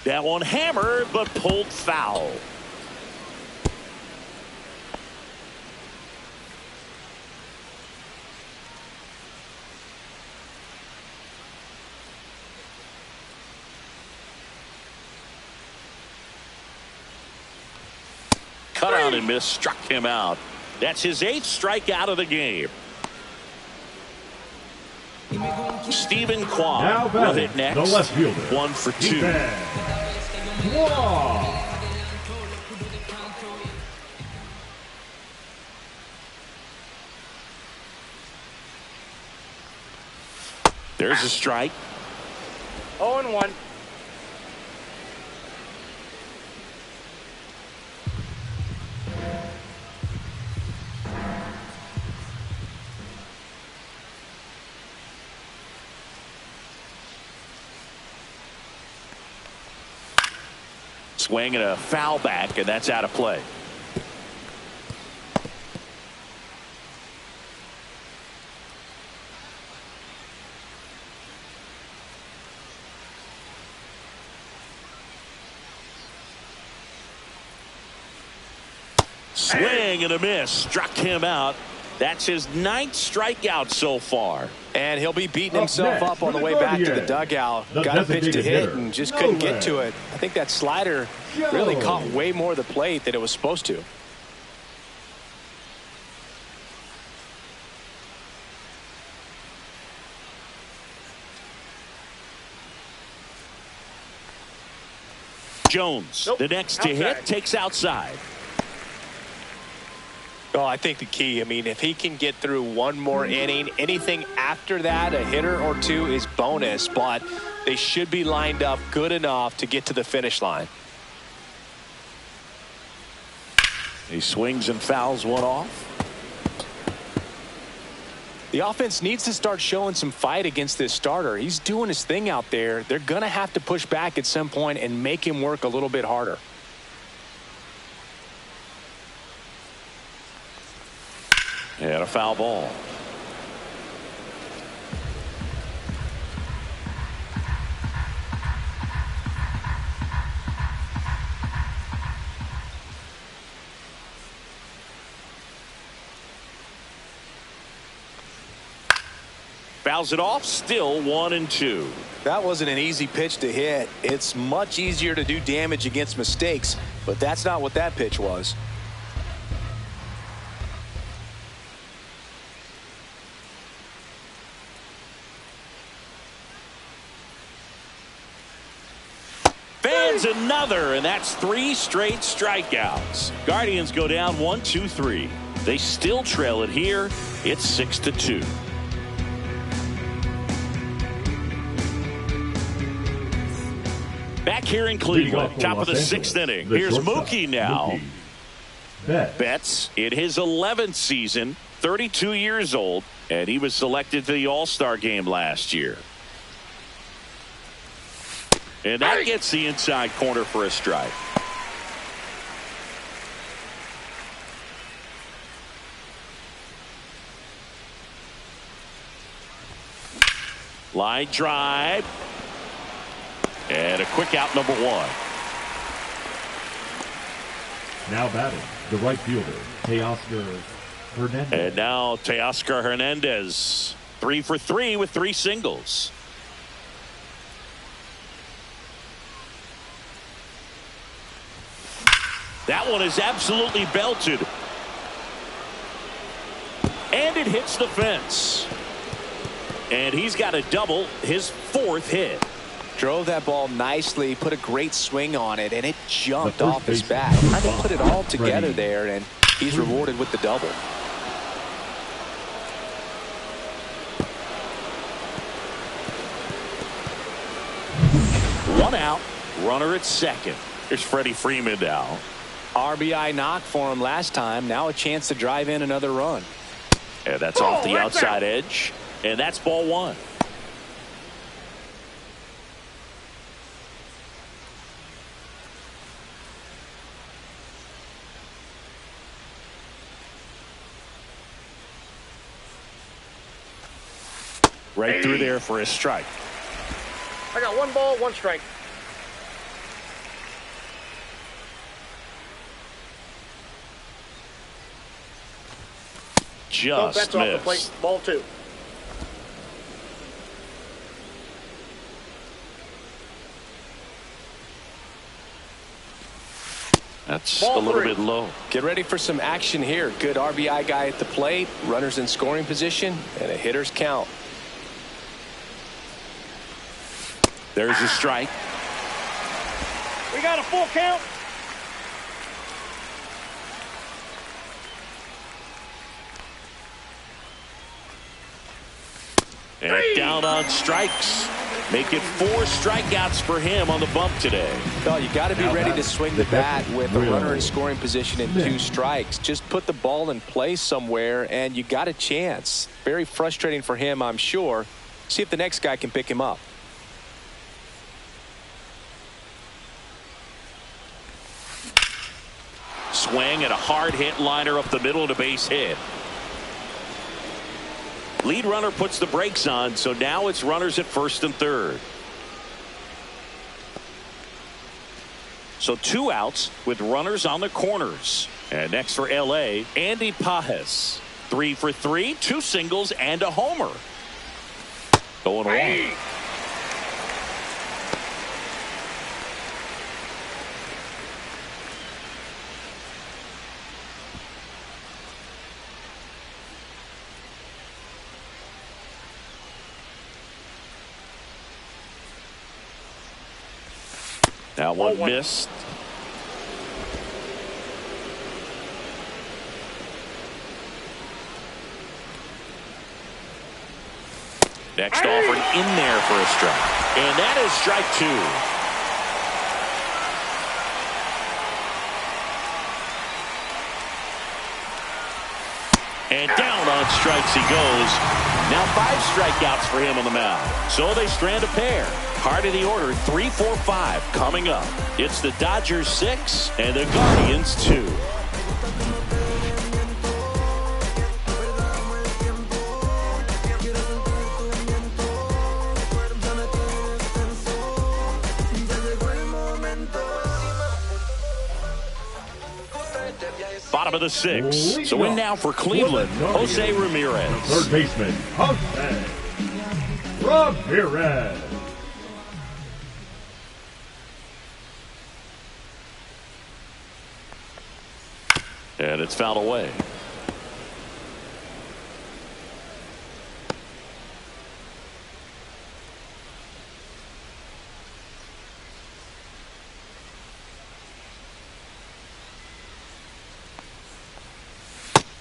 S2: That one hammered, but pulled foul. Cut out and missed, struck him out. That's his 8th strikeout of the game. Stephen Kwan
S4: Now
S2: will
S4: batting,
S2: hit next.
S4: the left fielder,
S2: 1 for 2.
S4: Kwan.
S2: There's a strike.
S5: 0-1.
S2: Swing and a foul back, and that's out of play. Swing and a miss, struck him out. That's his 9th strikeout so far.
S3: And he'll be beating himself up on the way back to the dugout. Got a pitch to hit and just couldn't get to it. I think that slider really caught way more of the plate than it was supposed to.
S2: Jones, the next to hit, takes outside.
S3: Oh, I think the key, I mean, if he can get through one more inning, anything after that, a hitter or two is bonus, but they should be lined up good enough to get to the finish line.
S2: He swings and fouls one off.
S3: The offense needs to start showing some fight against this starter. He's doing his thing out there. They're going to have to push back at some point and make him work a little bit harder.
S2: And a foul ball. Fouls it off, still 1-2.
S3: That wasn't an easy pitch to hit. It's much easier to do damage against mistakes, but that's not what that pitch was.
S2: Fans another, and that's 3 straight strikeouts. Guardians go down 1-2-3. They still trail it here. It's 6-2. Back here in Cleveland, top of the 6th inning. Here's Mookie now. Betts in his 11th season, 32 years old, and he was selected to the All-Star game last year. And that gets the inside corner for a strike. Line drive. And a quick out, number 1.
S4: Now batting, the right fielder, Teoscar Hernandez.
S2: And now Teoscar Hernandez, 3 for 3 with 3 singles. That one is absolutely belted. And it hits the fence. And he's got a double, his 4th hit.
S3: Drove that ball nicely, put a great swing on it, and it jumped off his bat. Trying to put it all together there, and he's rewarded with the double.
S2: One out, runner at second. Here's Freddie Freeman now.
S3: RBI knock for him last time. Now a chance to drive in another run.
S2: And that's off the outside edge. And that's ball 1. Right through there for a strike.
S5: I got 1 ball, 1 strike.
S2: Just
S5: that's off the plate.
S2: missed.
S5: Ball 2.
S2: That's
S5: Ball
S2: a little
S5: 3.
S2: bit low.
S3: Get ready for some action here. Good RBI guy at the plate, runners in scoring position, and a hitter's count.
S2: There's a strike.
S5: We got a full count.
S2: And down on strikes. Make it 4 strikeouts for him on the bump today.
S3: Well, you got to be ready to swing the bat with a runner in scoring position and 2 strikes. Just put the ball in play somewhere, and you got a chance. Very frustrating for him, I'm sure. See if the next guy can pick him up.
S2: Swing and a hard hit liner up the middle to base hit. Lead runner puts the brakes on, so now it's runners at first and third. So 2 outs with runners on the corners. And next for LA, Andy Pajes. 3 for 3, 2 singles and a homer. 0-1. That one missed. Next offered in there for a strike. And that is strike 2. And down on strikes he goes. Now 5 strikeouts for him on the mound. So they strand a pair. Part of the order, 3, 4, 5 coming up. It's the Dodgers 6 and the Guardians 2. Bottom of the 6th. So in now for Cleveland, Jose Ramirez.
S4: Third baseman, Jose Ramirez.
S2: And it's fouled away.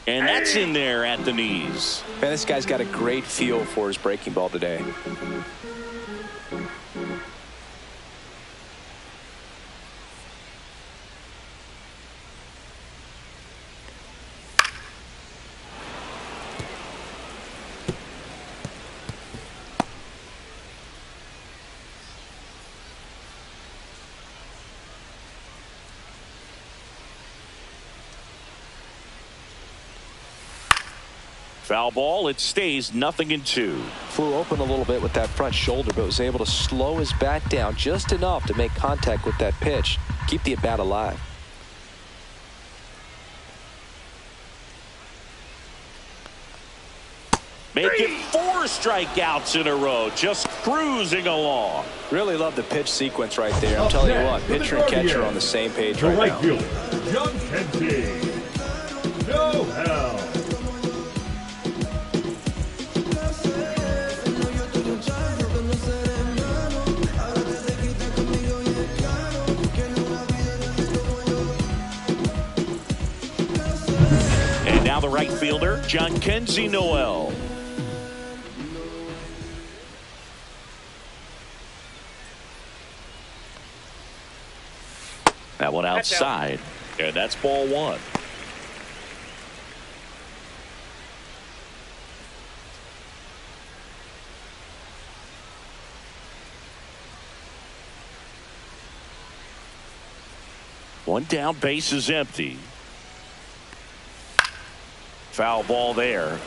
S2: And that's in there at the knees.
S3: Man, this guy's got a great feel for his breaking ball today.
S2: Foul ball. It stays 0-2.
S3: Flew open a little bit with that front shoulder, but was able to slow his bat down just enough to make contact with that pitch. Keep the at-bat alive.
S2: Make it 4 strikeouts in a row. Just cruising along.
S3: Really love the pitch sequence right there. I'm telling you what, pitcher and catcher are on the same page
S4: The
S3: right
S4: right
S3: now.
S4: fielder, John Kennedy. No hell.
S2: Now the right fielder, John Kenzie Noel. That one outside. And that's ball 1. One down, base is empty. Foul ball there.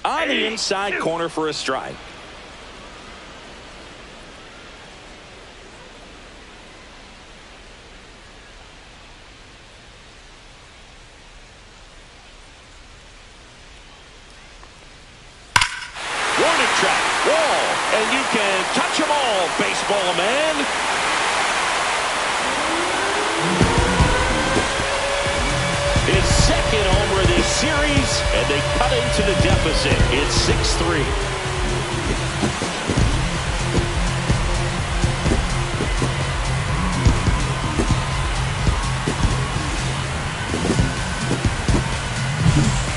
S2: On the inside corner for a strike. And you can touch them all, baseball man. His second homer of this series, and they cut into the deficit. It's 6-3.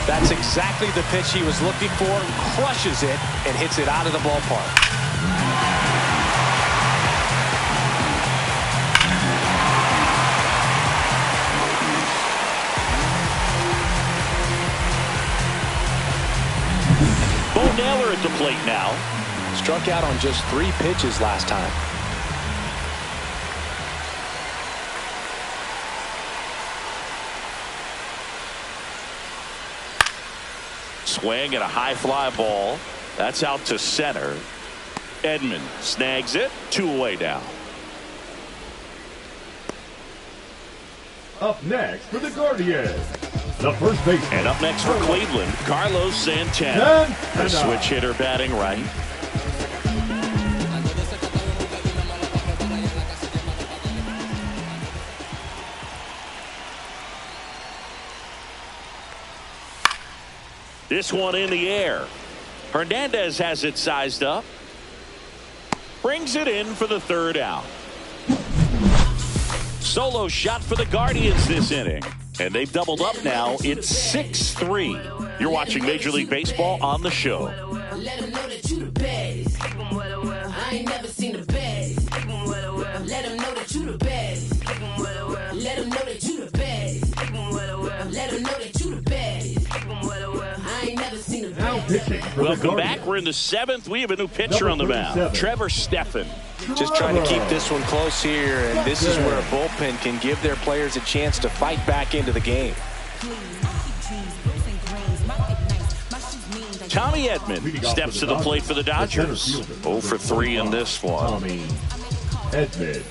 S3: That's exactly the pitch he was looking for. Crushes it and hits it out of the ballpark.
S2: Bo Naylor at the plate now.
S3: Struck out on just 3 pitches last time.
S2: Swing and a high fly ball. That's out to center. Edman snags it. 2 away now.
S4: Up next for the Guardians, the first baseman.
S2: And up next for Cleveland, Carlos Santana. The switch hitter batting right. This one in the air. Hernandez has it sized up. Brings it in for the 3rd out. Solo shot for the Guardians this inning. And they've doubled up now. It's 6-3. You're watching Major League Baseball on the show.
S7: Let them know that you the baddest. I ain't never seen the baddest. Let them know that you the baddest. Let them know that you the baddest. Let them know that you the baddest. I ain't never seen the baddest.
S2: Welcome back. We're in the 7th. We have a new pitcher on the mound. Trevor Stephan.
S3: Just trying to keep this one close here, and this is where a bullpen can give their players a chance to fight back into the game.
S2: Tommy Edman steps to the plate for the Dodgers. 0 for 3 in this one.
S4: Tommy Edman.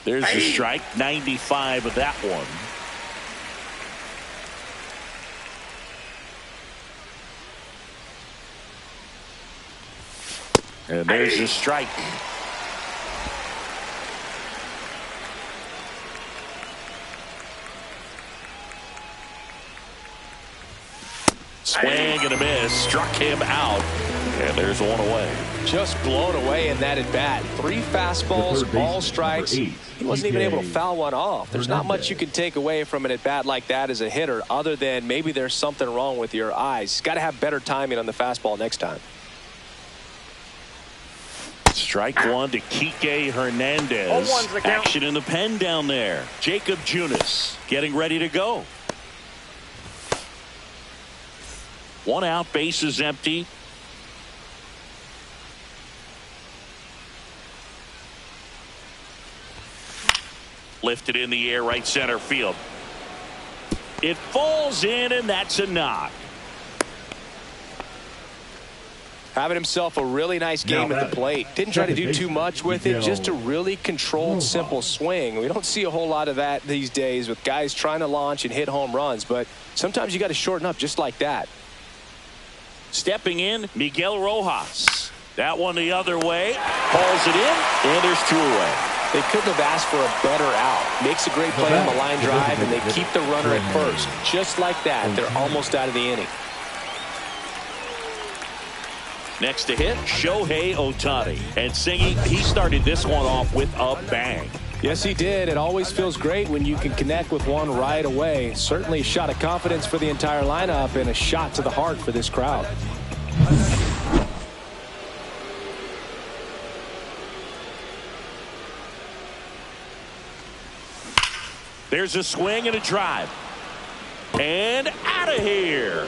S2: There's the strike. 95 of that one. And there's the strike. Swing and a miss. Struck him out. And there's 1 away.
S3: Just blown away in that at bat. 3 fastballs, all strikes. He wasn't even able to foul one off. There's not much you can take away from an at bat like that as a hitter, other than maybe there's something wrong with your eyes. Got to have better timing on the fastball next time.
S2: Strike 1 to Kike Hernandez. Action in the pen down there. Jacob Junis getting ready to go. 1 out, bases empty. Lifted in the air, right center field. It falls in, and that's a knock.
S3: Having himself a really nice game at the plate. Didn't try to do too much with it, just a really controlled, simple swing. We don't see a whole lot of that these days with guys trying to launch and hit home runs, but sometimes you got to shorten up just like that.
S2: Stepping in, Miguel Rojas. That one the other way. Hauls it in, and there's 2 away.
S3: They couldn't have asked for a better out. Makes a great play on the line drive, and they keep the runner at first. Just like that, they're almost out of the inning.
S2: Next to hit, Shohei Ohtani. And Singy, he started this one off with a bang.
S3: Yes, he did. It always feels great when you can connect with one right away. Certainly a shot of confidence for the entire lineup and a shot to the heart for this crowd.
S2: There's a swing and a drive. And out of here.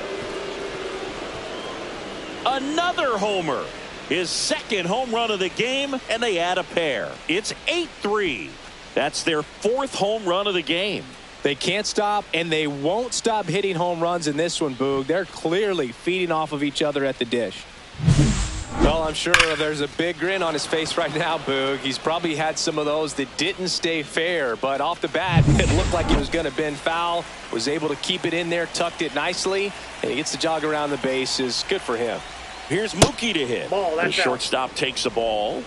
S2: Another homer. His 2nd home run of the game, and they add a pair. It's 8-3. That's their 4th home run of the game.
S3: They can't stop, and they won't stop hitting home runs in this one, Boog. They're clearly feeding off of each other at the dish. Well, I'm sure there's a big grin on his face right now, Boog. He's probably had some of those that didn't stay fair, but off the bat, it looked like he was going to bend foul, was able to keep it in there, tucked it nicely, and he gets the jog around the bases. Good for him.
S2: Here's Mookie to hit. The shortstop takes the ball.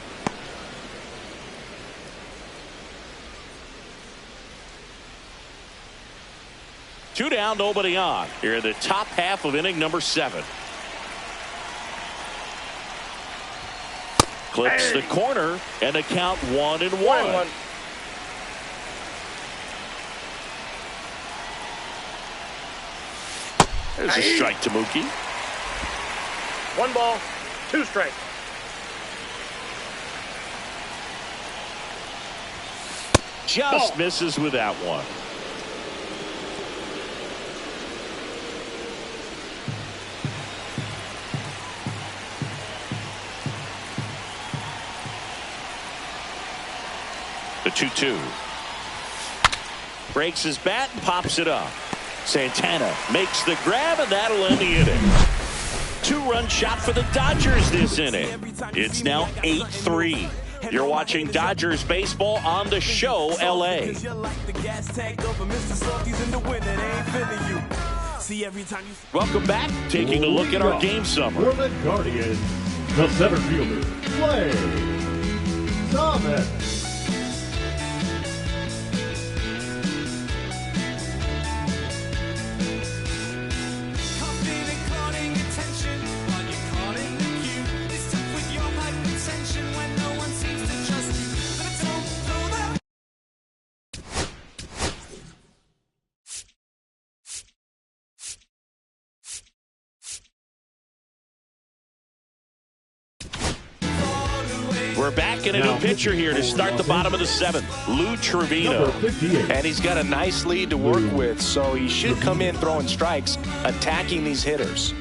S2: Two down, nobody on. Here in the top half of inning number 7. Clips the corner, and the count 1-1. There's a strike to Mookie.
S5: 1 ball, 2 strikes.
S2: Just misses with that one. The 2-2. Breaks his bat and pops it up. Santana makes the grab, and that'll end the inning. 2-run shot for the Dodgers this inning. It's now 8-3. You're watching Dodgers baseball on the show, LA. Welcome back. Taking a look at our game summary.
S4: For the Guardians, the center fielder, Clay Thomas.
S2: We're back in a new pitcher here to start the bottom of the 7th. Lou Trevino.
S3: And he's got a nice lead to work with, so he should come in throwing strikes, attacking these hitters.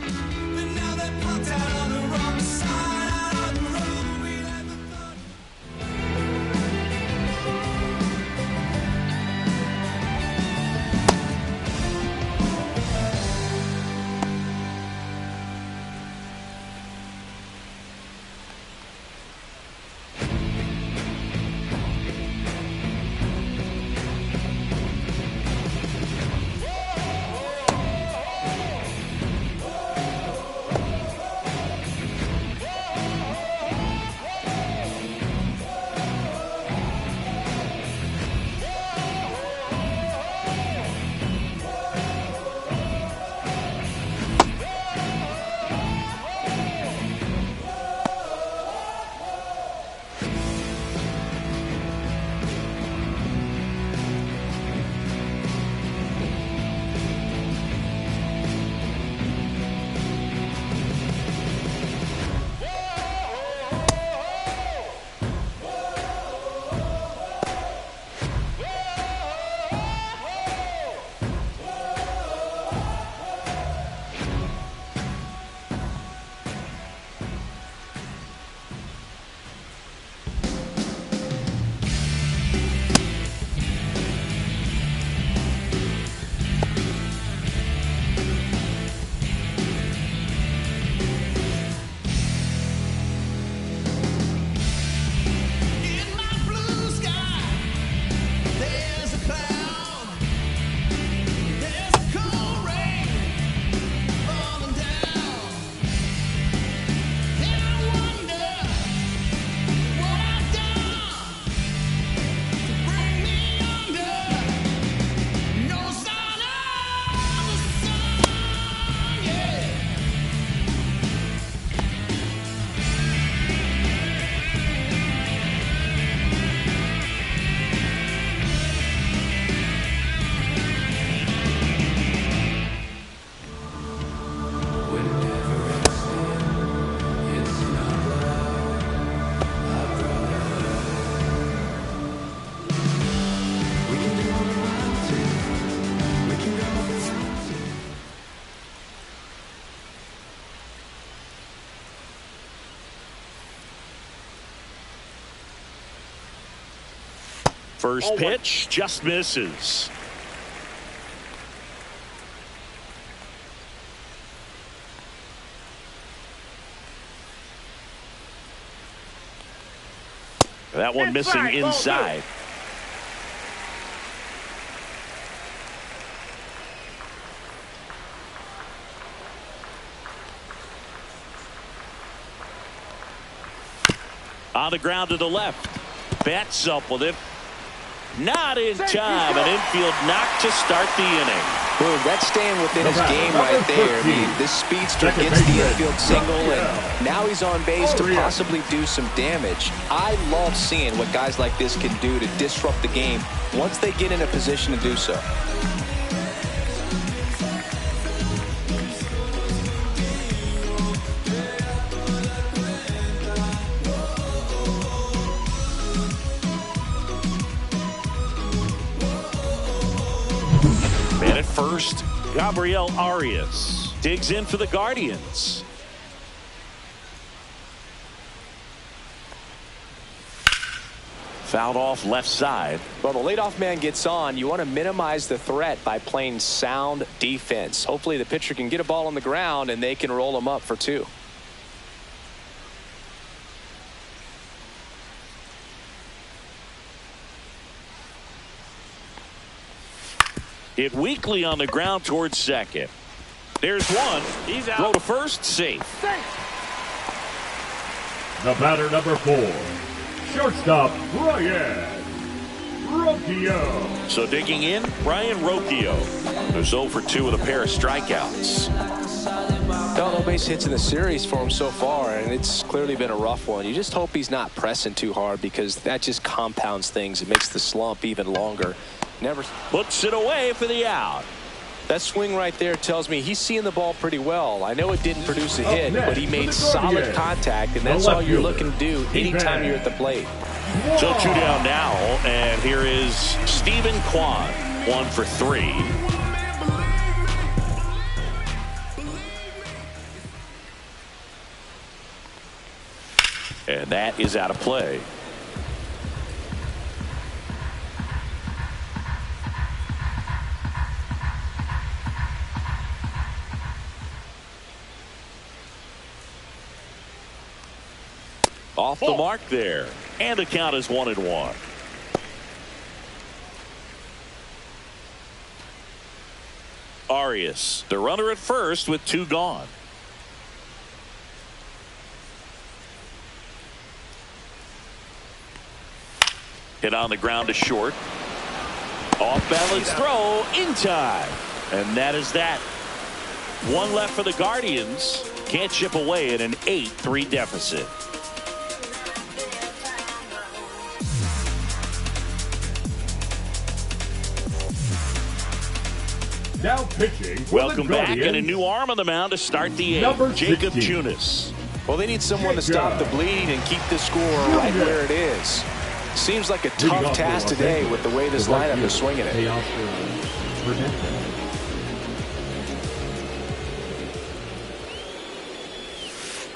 S2: First pitch just misses. That one missing inside. On the ground to the left. Bats up with it. Not in time. An infield knock to start the inning.
S3: Boom, that's staying within his game right there. I mean, this speedster gets the infield single, and now he's on base to possibly do some damage. I love seeing what guys like this can do to disrupt the game once they get in a position to do so.
S2: Man at first, Gabriel Arias digs in for the Guardians. Fouled off left side.
S3: Well, the leadoff man gets on. You want to minimize the threat by playing sound defense. Hopefully the pitcher can get a ball on the ground and they can roll him up for 2.
S2: Hit weakly on the ground towards second. There's one.
S5: He's out.
S2: Throw to first. Safe.
S4: The batter, number 4, shortstop, Brian Rocchio.
S2: So digging in, Brian Rocchio. There's 0 for 2 with a pair of strikeouts.
S3: No base hits in the series for him so far, and it's clearly been a rough one. You just hope he's not pressing too hard, because that just compounds things. It makes the slump even longer. Never
S2: puts it away for the out.
S3: That swing right there tells me he's seeing the ball pretty well. I know it didn't produce a hit, but he made solid contact, and that's all you're looking to do anytime you're at the plate.
S2: So 2 down now, and here is Stephen Kwan, 1 for 3. And that is out of play. Off the mark there, and the count is 1-1. Arias, the runner at first with 2 gone. Hit on the ground to short. Off balance throw in time, and that is that. 1 left for the Guardians. Can't chip away at an 8-3 deficit.
S4: Now pitching for
S2: Welcome
S4: the
S2: back,
S4: Guardians,
S2: and a new arm on the mound to start the 8th.
S4: Number
S2: Jacob
S4: 16.
S2: Junis.
S3: Well, they need someone to stop the bleed and keep the score right where it is. Seems like a tough task today with the way this lineup is swinging it.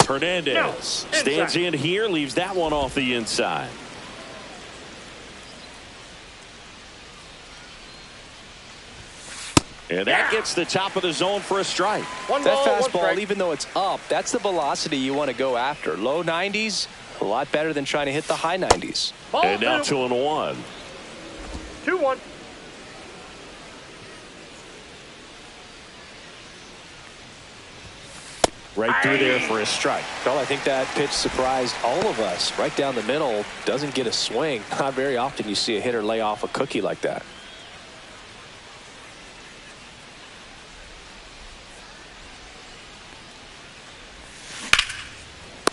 S2: Hernandez stands in here, leaves that one off the inside. And that gets the top of the zone for a strike.
S3: That fastball, even though it's up, that's the velocity you want to go after. Low 90s, a lot better than trying to hit the high 90s.
S2: And now 2-1.
S5: 2-1.
S2: Right through there for a strike.
S3: Well, I think that pitch surprised all of us. Right down the middle, doesn't get a swing. Not very often you see a hitter lay off a cookie like that.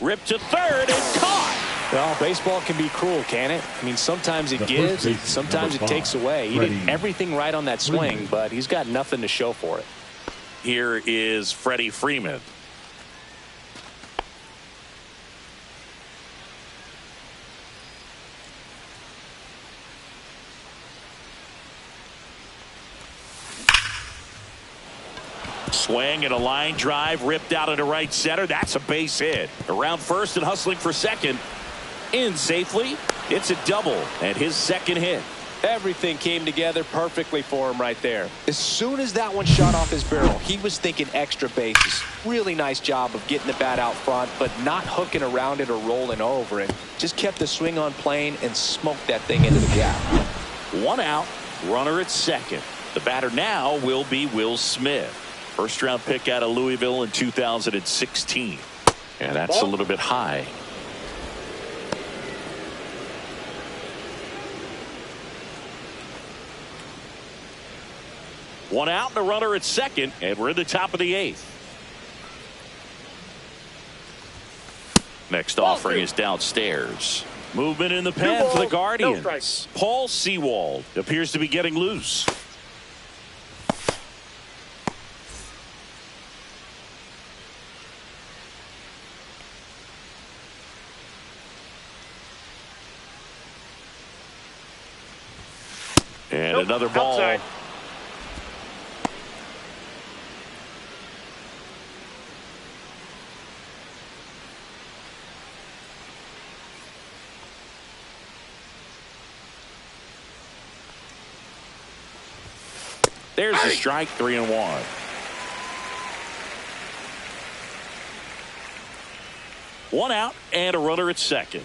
S2: Ripped to third and caught.
S3: Well, baseball can be cruel, can it? I mean, sometimes it gives, sometimes it takes away. He did everything right on that swing, but he's got nothing to show for it.
S2: Here is Freddie Freeman. Swing and a line drive ripped out into right center. That's a base hit. Around first and hustling for second. In safely. It's a double and his second hit.
S3: Everything came together perfectly for him right there. As soon as that one shot off his barrel, he was thinking extra bases. Really nice job of getting the bat out front, but not hooking around it or rolling over it. Just kept the swing on plane and smoked that thing into the gap.
S2: 1 out. Runner at second. The batter now will be Will Smith. First round pick out of Louisville in 2016. And that's a little bit high. One out and a runner at second, and we're in the top of the 8th. Next offering is downstairs. Movement in the pen for the Guardians. Paul Sewald appears to be getting loose. And another ball.
S5: Outside.
S2: There's a strike, 3-1. One out and a runner at second.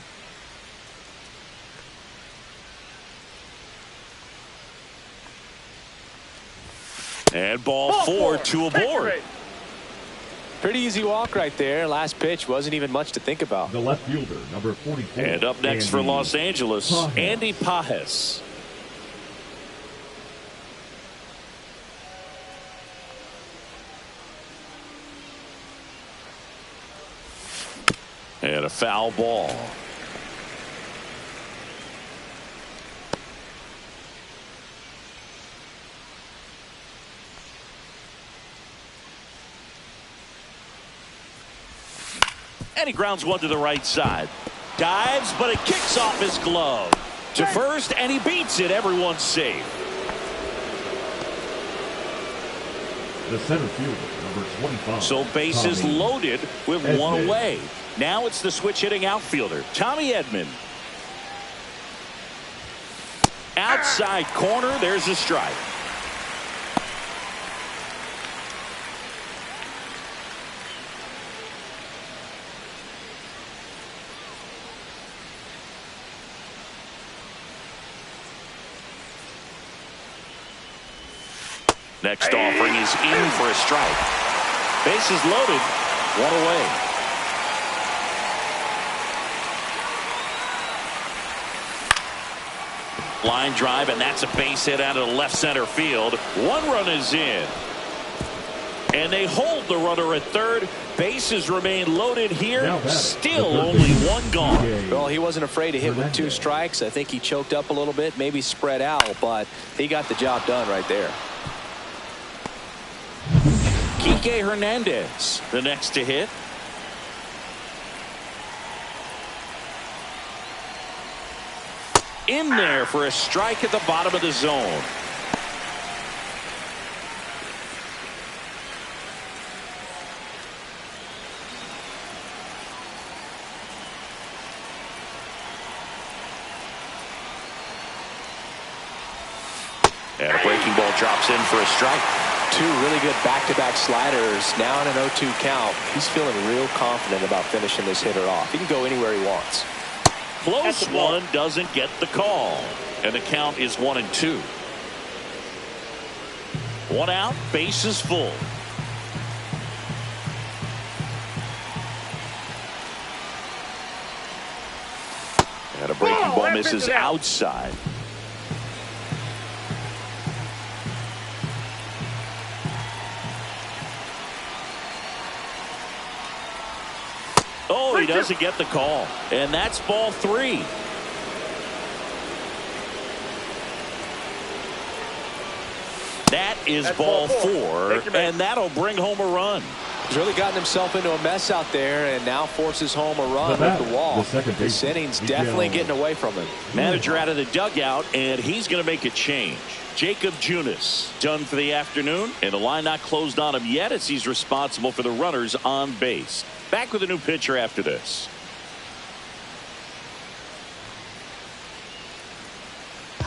S2: And ball four, 2 aboard.
S3: Pretty easy walk right there. Last pitch wasn't even much to think about.
S4: The left fielder, number 44.
S2: And up next for Los Angeles, Andy Pages. And a foul ball. And he grounds one to the right side. Dives, but it kicks off his glove. To first, and he beats it. Everyone's safe.
S4: The center fielder, number 25.
S2: So bases loaded with one away. Now it's the switch hitting outfielder, Tommy Edman. Outside corner, there's a strike. Next offering is in for a strike. Bases loaded, one away. Line drive, and that's a base hit out of the left center field. One run is in. And they hold the runner at third. Bases remain loaded here. Still only one gone.
S3: Well, he wasn't afraid to hit with 2 strikes. I think he choked up a little bit, maybe spread out, but he got the job done right there.
S2: Kike Hernandez, the next to hit. In there for a strike at the bottom of the zone. And a breaking ball drops in for a strike.
S3: 2 really good back-to-back sliders. Now in an 0-2 count. He's feeling real confident about finishing this hitter off. He can go anywhere he wants.
S2: Close one, doesn't get the call. And the count is 1-2. One out, bases full. And a breaking ball misses outside. Oh, he doesn't get the call. And that's ball 3. That is ball 4, and that'll bring home a run.
S3: He's really gotten himself into a mess out there and now forces home a run with the wall. This inning's definitely getting away from him.
S2: Manager out of the dugout, and he's going to make a change. Jacob Junis done for the afternoon, and the line not closed on him yet as he's responsible for the runners on base. Back with a new pitcher after this.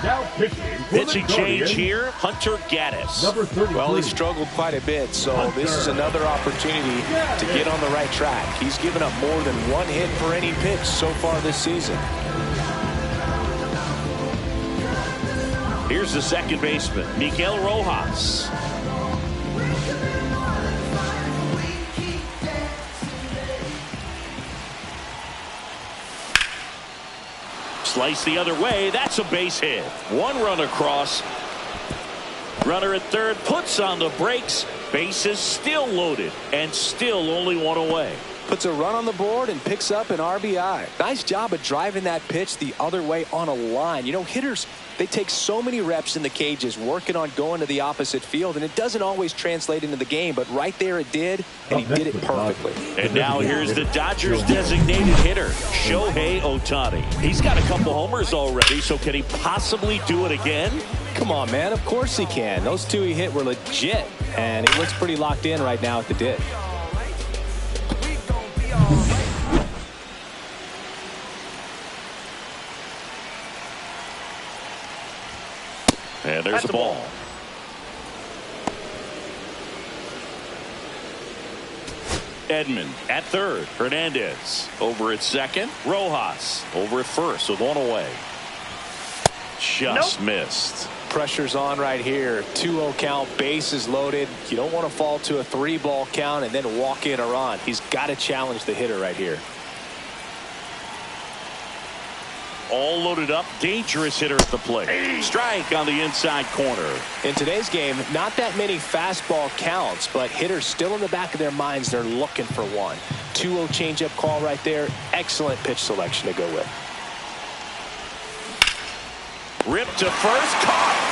S4: Now
S2: pitching change here, Hunter Gaddis.
S4: Number 33.
S3: Well, he struggled quite a bit, so this is another opportunity to get on the right track. He's given up more than 1 hit for any pitch so far this season.
S2: Here's the second baseman, Miguel Rojas. Slice the other way. That's a base hit. 1 run across. Runner at third puts on the brakes. Bases still loaded and still only 1 away.
S3: Puts a run on the board and picks up an RBI. Nice job of driving that pitch the other way on a line. You know, hitters, they take so many reps in the cages working on going to the opposite field, and it doesn't always translate into the game, but right there it did, and he did it perfectly.
S2: And now here's the Dodgers designated hitter, Shohei Ohtani. He's got a couple homers already, so can he possibly do it again?
S3: Come on, man. Of course he can. Those 2 he hit were legit, and he looks pretty locked in right now at the dig.
S2: And there's a ball. Edmund at third. Hernandez over at second. Rojas over at first with one away. Just missed.
S3: Pressure's on right here. 2-0 count, bases loaded. You don't want to fall to a 3-ball count and then walk in a run. He's got to challenge the hitter right here.
S2: All loaded up. Dangerous hitter at the plate. Strike on the inside corner.
S3: In today's game, not that many fastball counts, but hitters still in the back of their minds. They're looking for one. 2-0 changeup call right there. Excellent pitch selection to go with.
S2: Ripped to first. Caught.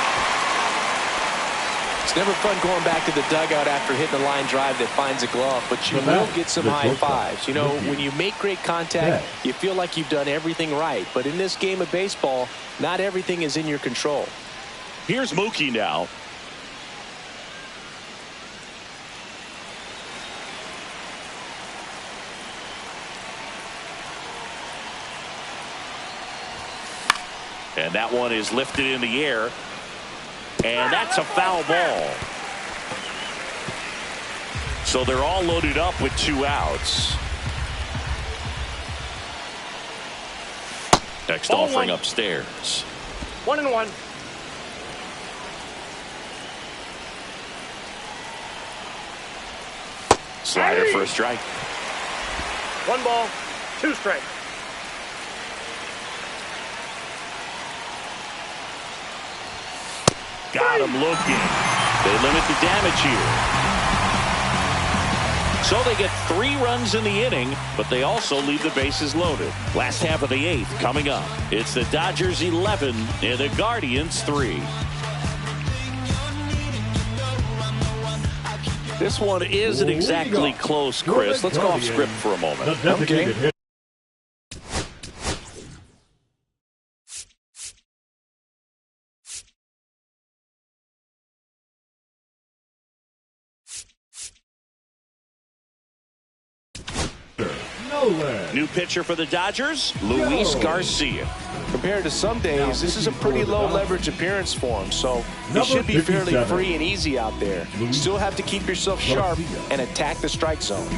S3: It's never fun going back to the dugout after hitting a line drive that finds a glove, but you will get some high fives. You know, when you make great contact, you feel like you've done everything right. But in this game of baseball, not everything is in your control.
S2: Here's Mookie now. And that one is lifted in the air. And that's a foul ball. So they're all loaded up with 2 outs. Next offering upstairs.
S5: 1-1.
S2: Slider for a strike.
S5: 1 ball, 2 strikes.
S2: Got him looking. They limit the damage here. So they get 3 runs in the inning, but they also leave the bases loaded. Last half of the 8th coming up. It's the Dodgers 11 and the Guardians 3. This one isn't exactly close, Chris. Let's go off script for a moment.
S4: Okay.
S2: New pitcher for the Dodgers, Luis Garcia.
S3: Compared to some days, this is a pretty low leverage appearance for him, so he should be fairly free and easy out there. Still have to keep yourself sharp and attack the strike zone.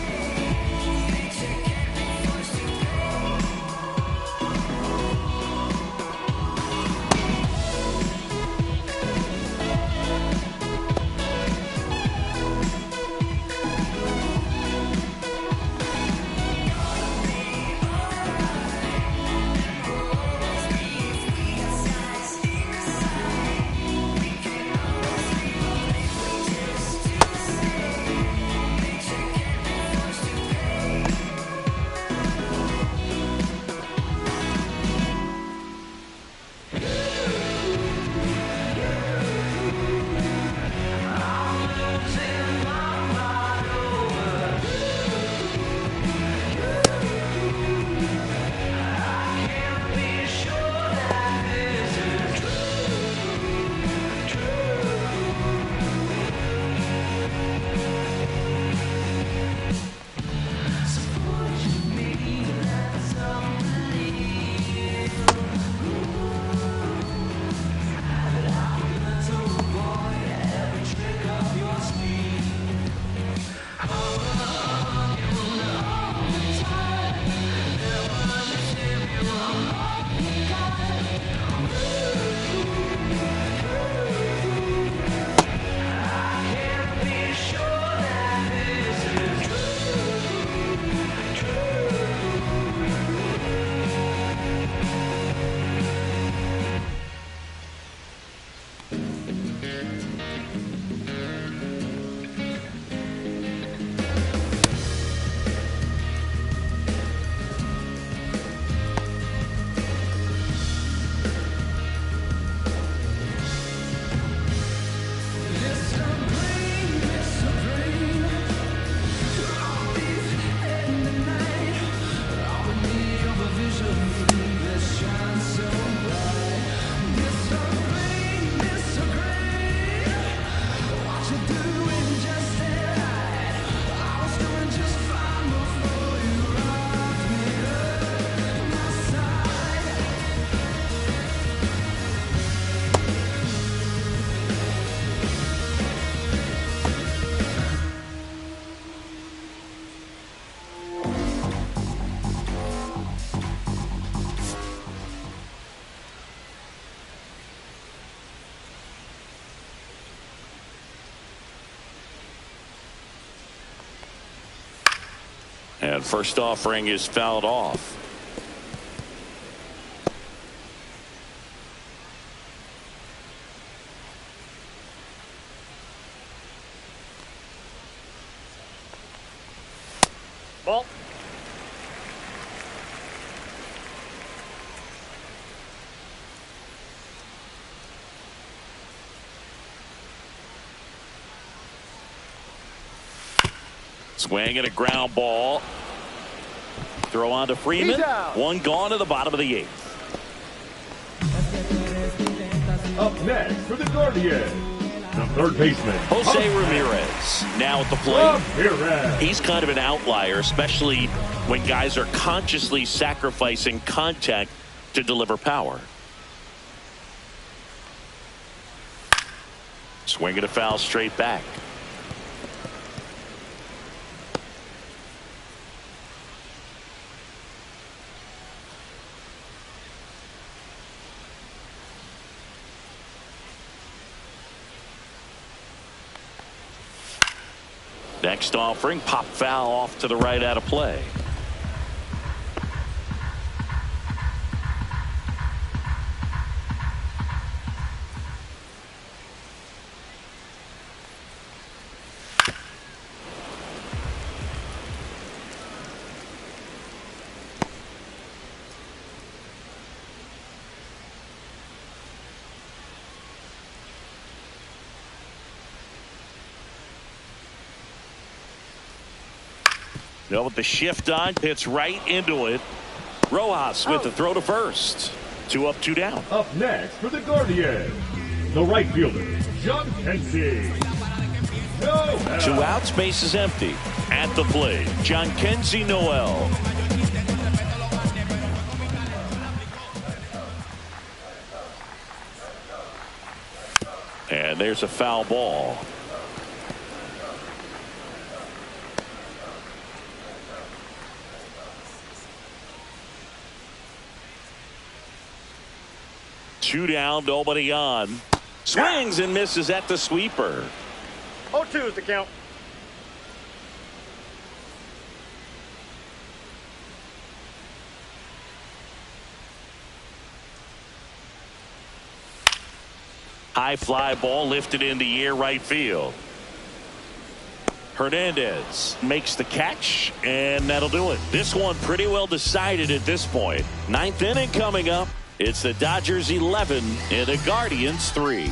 S2: And first offering is fouled off.
S5: Ball.
S2: Swing and a ground ball. Throw on to Freeman. One gone to the bottom of the 8th.
S4: Up next for the Guardians, the third baseman,
S2: Jose Ramirez now at the plate.
S4: Ramirez.
S2: He's kind of an outlier, especially when guys are consciously sacrificing contact to deliver power. Swing and a foul straight back. Next offering, pop foul off to the right, out of play. Now with the shift on, hits right into it. Rojas with the throw to first. 2 up, 2 down.
S4: Up next for the Guardians, the right fielder, John Kenzie.
S2: 2 outs, base is empty. At the plate, John Kenzie Noel. And there's a foul ball. Two down, nobody on. Swings and misses at the sweeper.
S5: 0-2 is the count.
S2: High fly ball lifted in the air, right field. Hernandez makes the catch, and that'll do it. This one pretty well decided at this point. 9th inning coming up. It's the Dodgers 11 and the Guardians 3.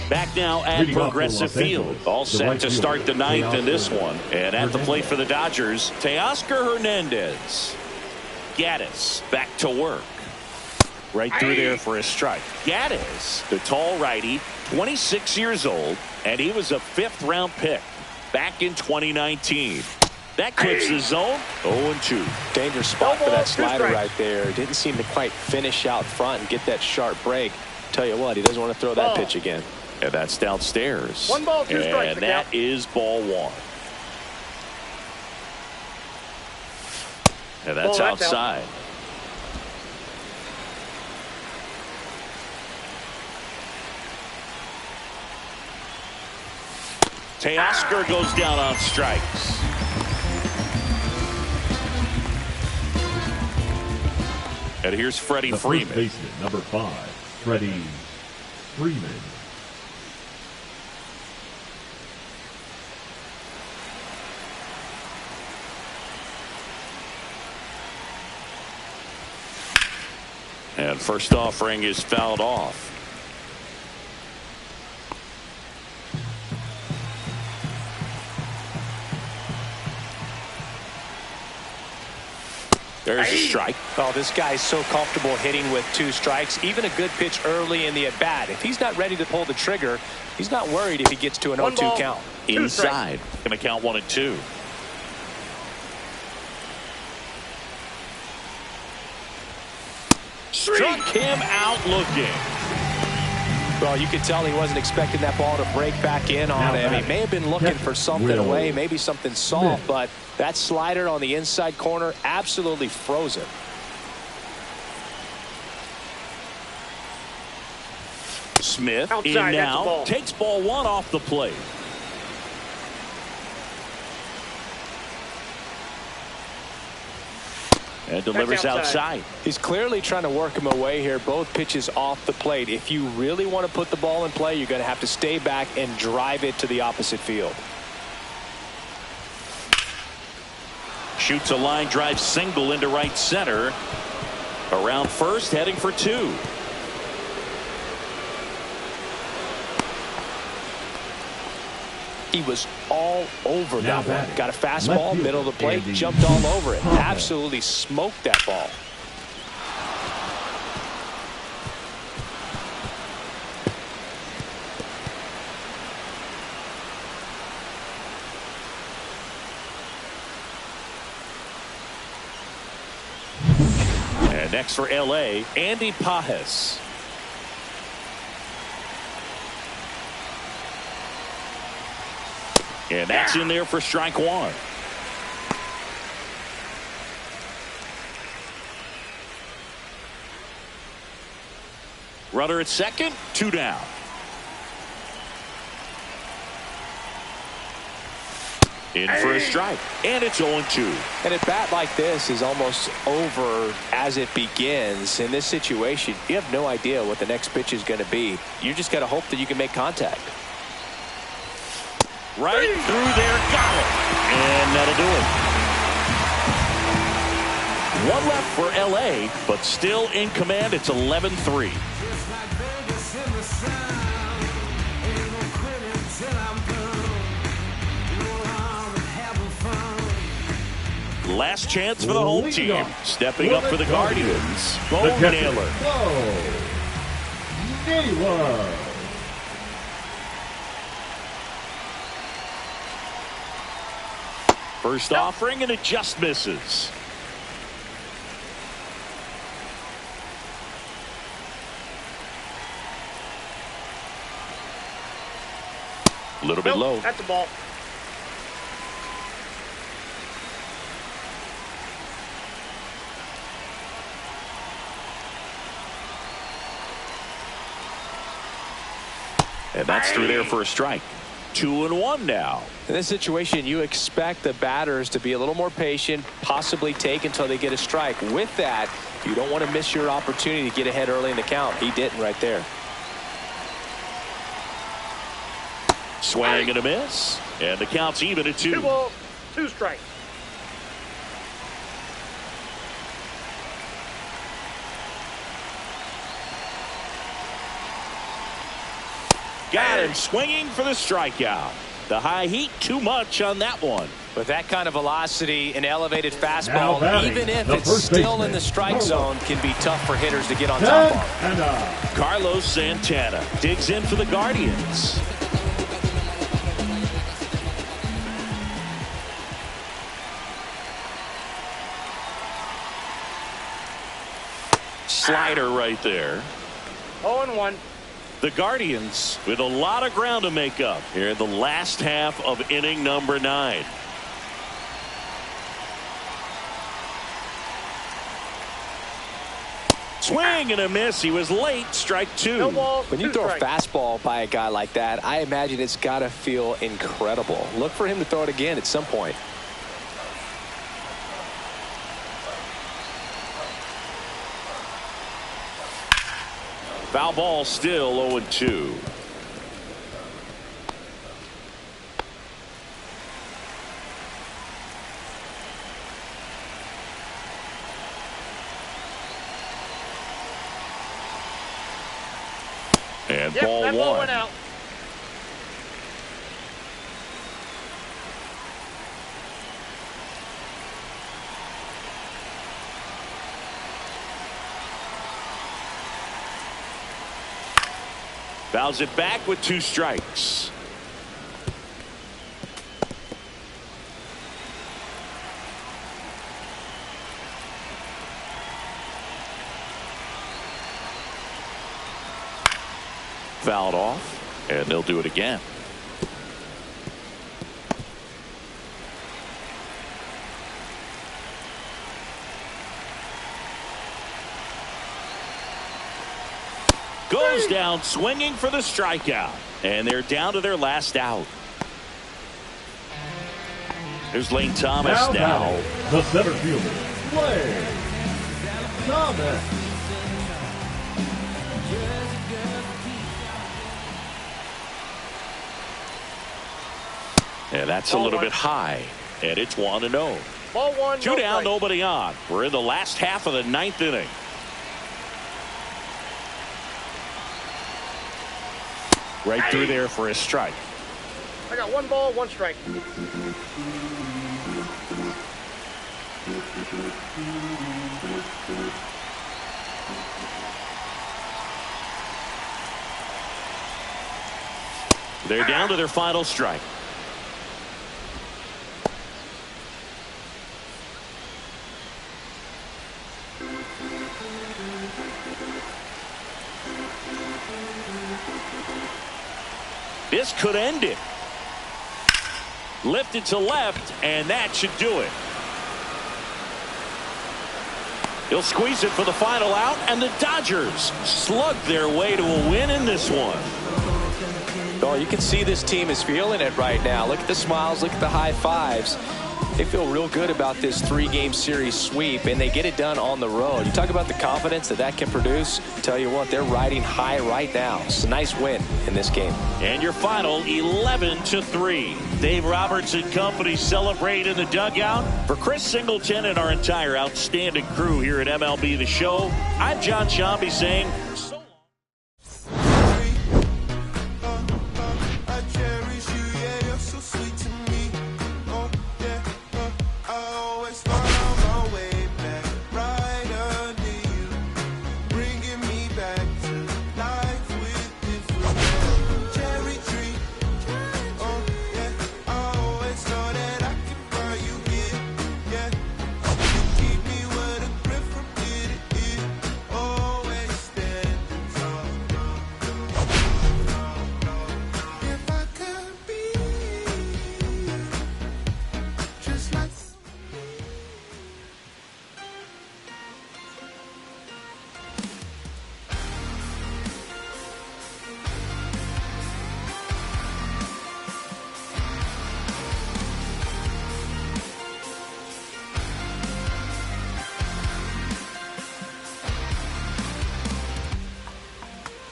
S2: Back now at Progressive Field. All set to start the 9th in this one. And at the plate for the Dodgers, Teoscar Hernandez. Gaddis back to work. Right through there for a strike. Gaddis, the tall righty, 26 years old, and he was a 5th-round pick back in 2019. That clips the zone. 0-2.
S3: Dangerous spot for that slider right there. Didn't seem to quite finish out front and get that sharp break. Tell you what, he doesn't want to throw that pitch again.
S2: And that's downstairs.
S5: 1 ball, 2 strikes.
S2: And that is ball 1. And that's outside. Teoscar goes down on strikes. And here's Freddie Freeman.
S4: First baseman, number 5, Freddie Freeman.
S2: And first offering is fouled off. There's a strike.
S3: Oh, this guy's so comfortable hitting with 2 strikes. Even a good pitch early in the at-bat. If he's not ready to pull the trigger, he's not worried if he gets to an 0-2 count.
S2: Inside. Going to count 1 and 2. Struck him out looking.
S3: Well, you could tell he wasn't expecting that ball to break back in on him. He may have been looking for something away, maybe something soft, but that slider on the inside corner absolutely froze him.
S2: Smith
S5: Outside,
S2: in
S5: that's a
S2: now.
S5: ball.
S2: Takes ball one off the plate. And delivers outside.
S3: He's clearly trying to work him away here. Both pitches off the plate. If you really want to put the ball in play, you're going to have to stay back and drive it to the opposite field.
S2: Shoots a line drive single into right center. Around first, heading for two.
S3: He was all over
S4: Now
S3: that one.
S4: batting.
S3: Got a fastball,
S4: Left
S3: middle of the plate,
S4: Andy
S3: jumped all over it.
S4: Potter.
S3: Absolutely smoked that ball.
S2: And next for LA, Andy Pajes. And that's in there for strike one. Runner at second, two down. In for a strike, and it's 0-2.
S3: And a bat like this is almost over as it begins. In this situation, you have no idea what the next pitch is going to be. You just got to hope that you can make contact.
S2: Right through there, got it. And that'll do it. One left for LA, but still in command. It's 11-3. Last chance for the home team. Stepping up for the Guardians, Bo Naylor.
S4: Naylor.
S2: First offering, and it just misses. A little bit low.
S5: That's a ball.
S2: And that's through there for a strike. 2-1 now.
S3: In this situation, you expect the batters to be a little more patient, possibly take until they get a strike. With that, you don't want to miss your opportunity to get ahead early in the count. He didn't right there.
S2: Swing and a miss. And the count's even at 2.
S5: 2 balls, 2 strikes.
S2: Got him swinging for the strikeout. The high heat, too much on that one.
S3: With that kind of velocity, an elevated
S4: Now
S3: fastball,
S4: batting,
S3: even if
S4: the
S3: it's
S4: first
S3: still
S4: baseman,
S3: in the strike
S4: Carlos
S3: zone, can be tough for hitters to get on top of.
S4: Santana.
S2: Carlos Santana digs in for the Guardians. Slider right there.
S5: 0-1.
S2: The Guardians with a lot of ground to make up here in the last half of inning number 9. Swing and a miss. He was late. Strike 2.
S5: No balls,
S3: When you
S5: 2
S3: throw a
S5: strikes.
S3: fastball by a guy like that, I imagine it's got to feel incredible. Look for him to throw it again at some point.
S2: Foul ball, still 0-2. And
S5: Yep,
S2: ball
S5: that ball
S2: 1.
S5: went out.
S2: Fouls it back with 2 strikes. Fouled off, and they'll do it again. Goes down swinging for the strikeout. And they're down to their last out. There's Lane Thomas now.
S4: The center fielder, Lane Thomas.
S2: And that's a little bit high. And it's 1-0.
S5: Ball one.
S2: Two down, nobody on. We're in the last half of the 9th inning. Right through there for a strike.
S5: I got 1 ball, 1 strike.
S2: They're down to their final strike. This could end it. Lifted to left, and that should do it. He'll squeeze it for the final out, and the Dodgers slug their way to a win in this one.
S3: Oh, you can see this team is feeling it right now. Look at the smiles, look at the high fives. They feel real good about this 3-game series sweep, and they get it done on the road. You talk about the confidence that can produce. Tell you what, they're riding high right now. It's a nice win in this game.
S2: And your final 11-3. Dave Roberts and company celebrate in the dugout. For Chris Singleton and our entire outstanding crew here at MLB The Show, I'm John Shambi saying so long.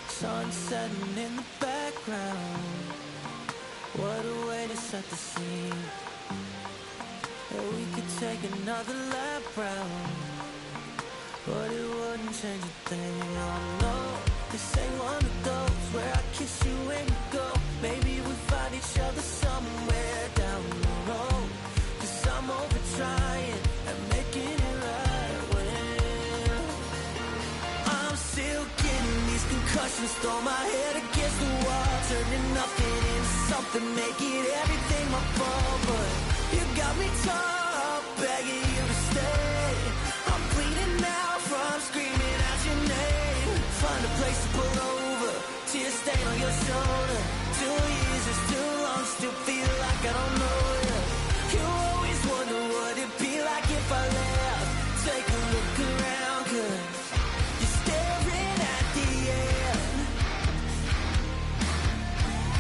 S8: Sun setting in the background. What a way to set the scene. Yeah, we could take another lap round, but it wouldn't change a thing. Oh no, this ain't one of those where I kiss you when you go. Maybe we find each other somewhere down the road. 'Cause I'm over trying and making it right when I'm still getting these concussions. Throw my head against the wall, turning nothing into something, making everything my fault. But you got me top, begging you to stay. I'm bleeding now from screaming out your name. Find a place to pull over, tear stain on your shoulder.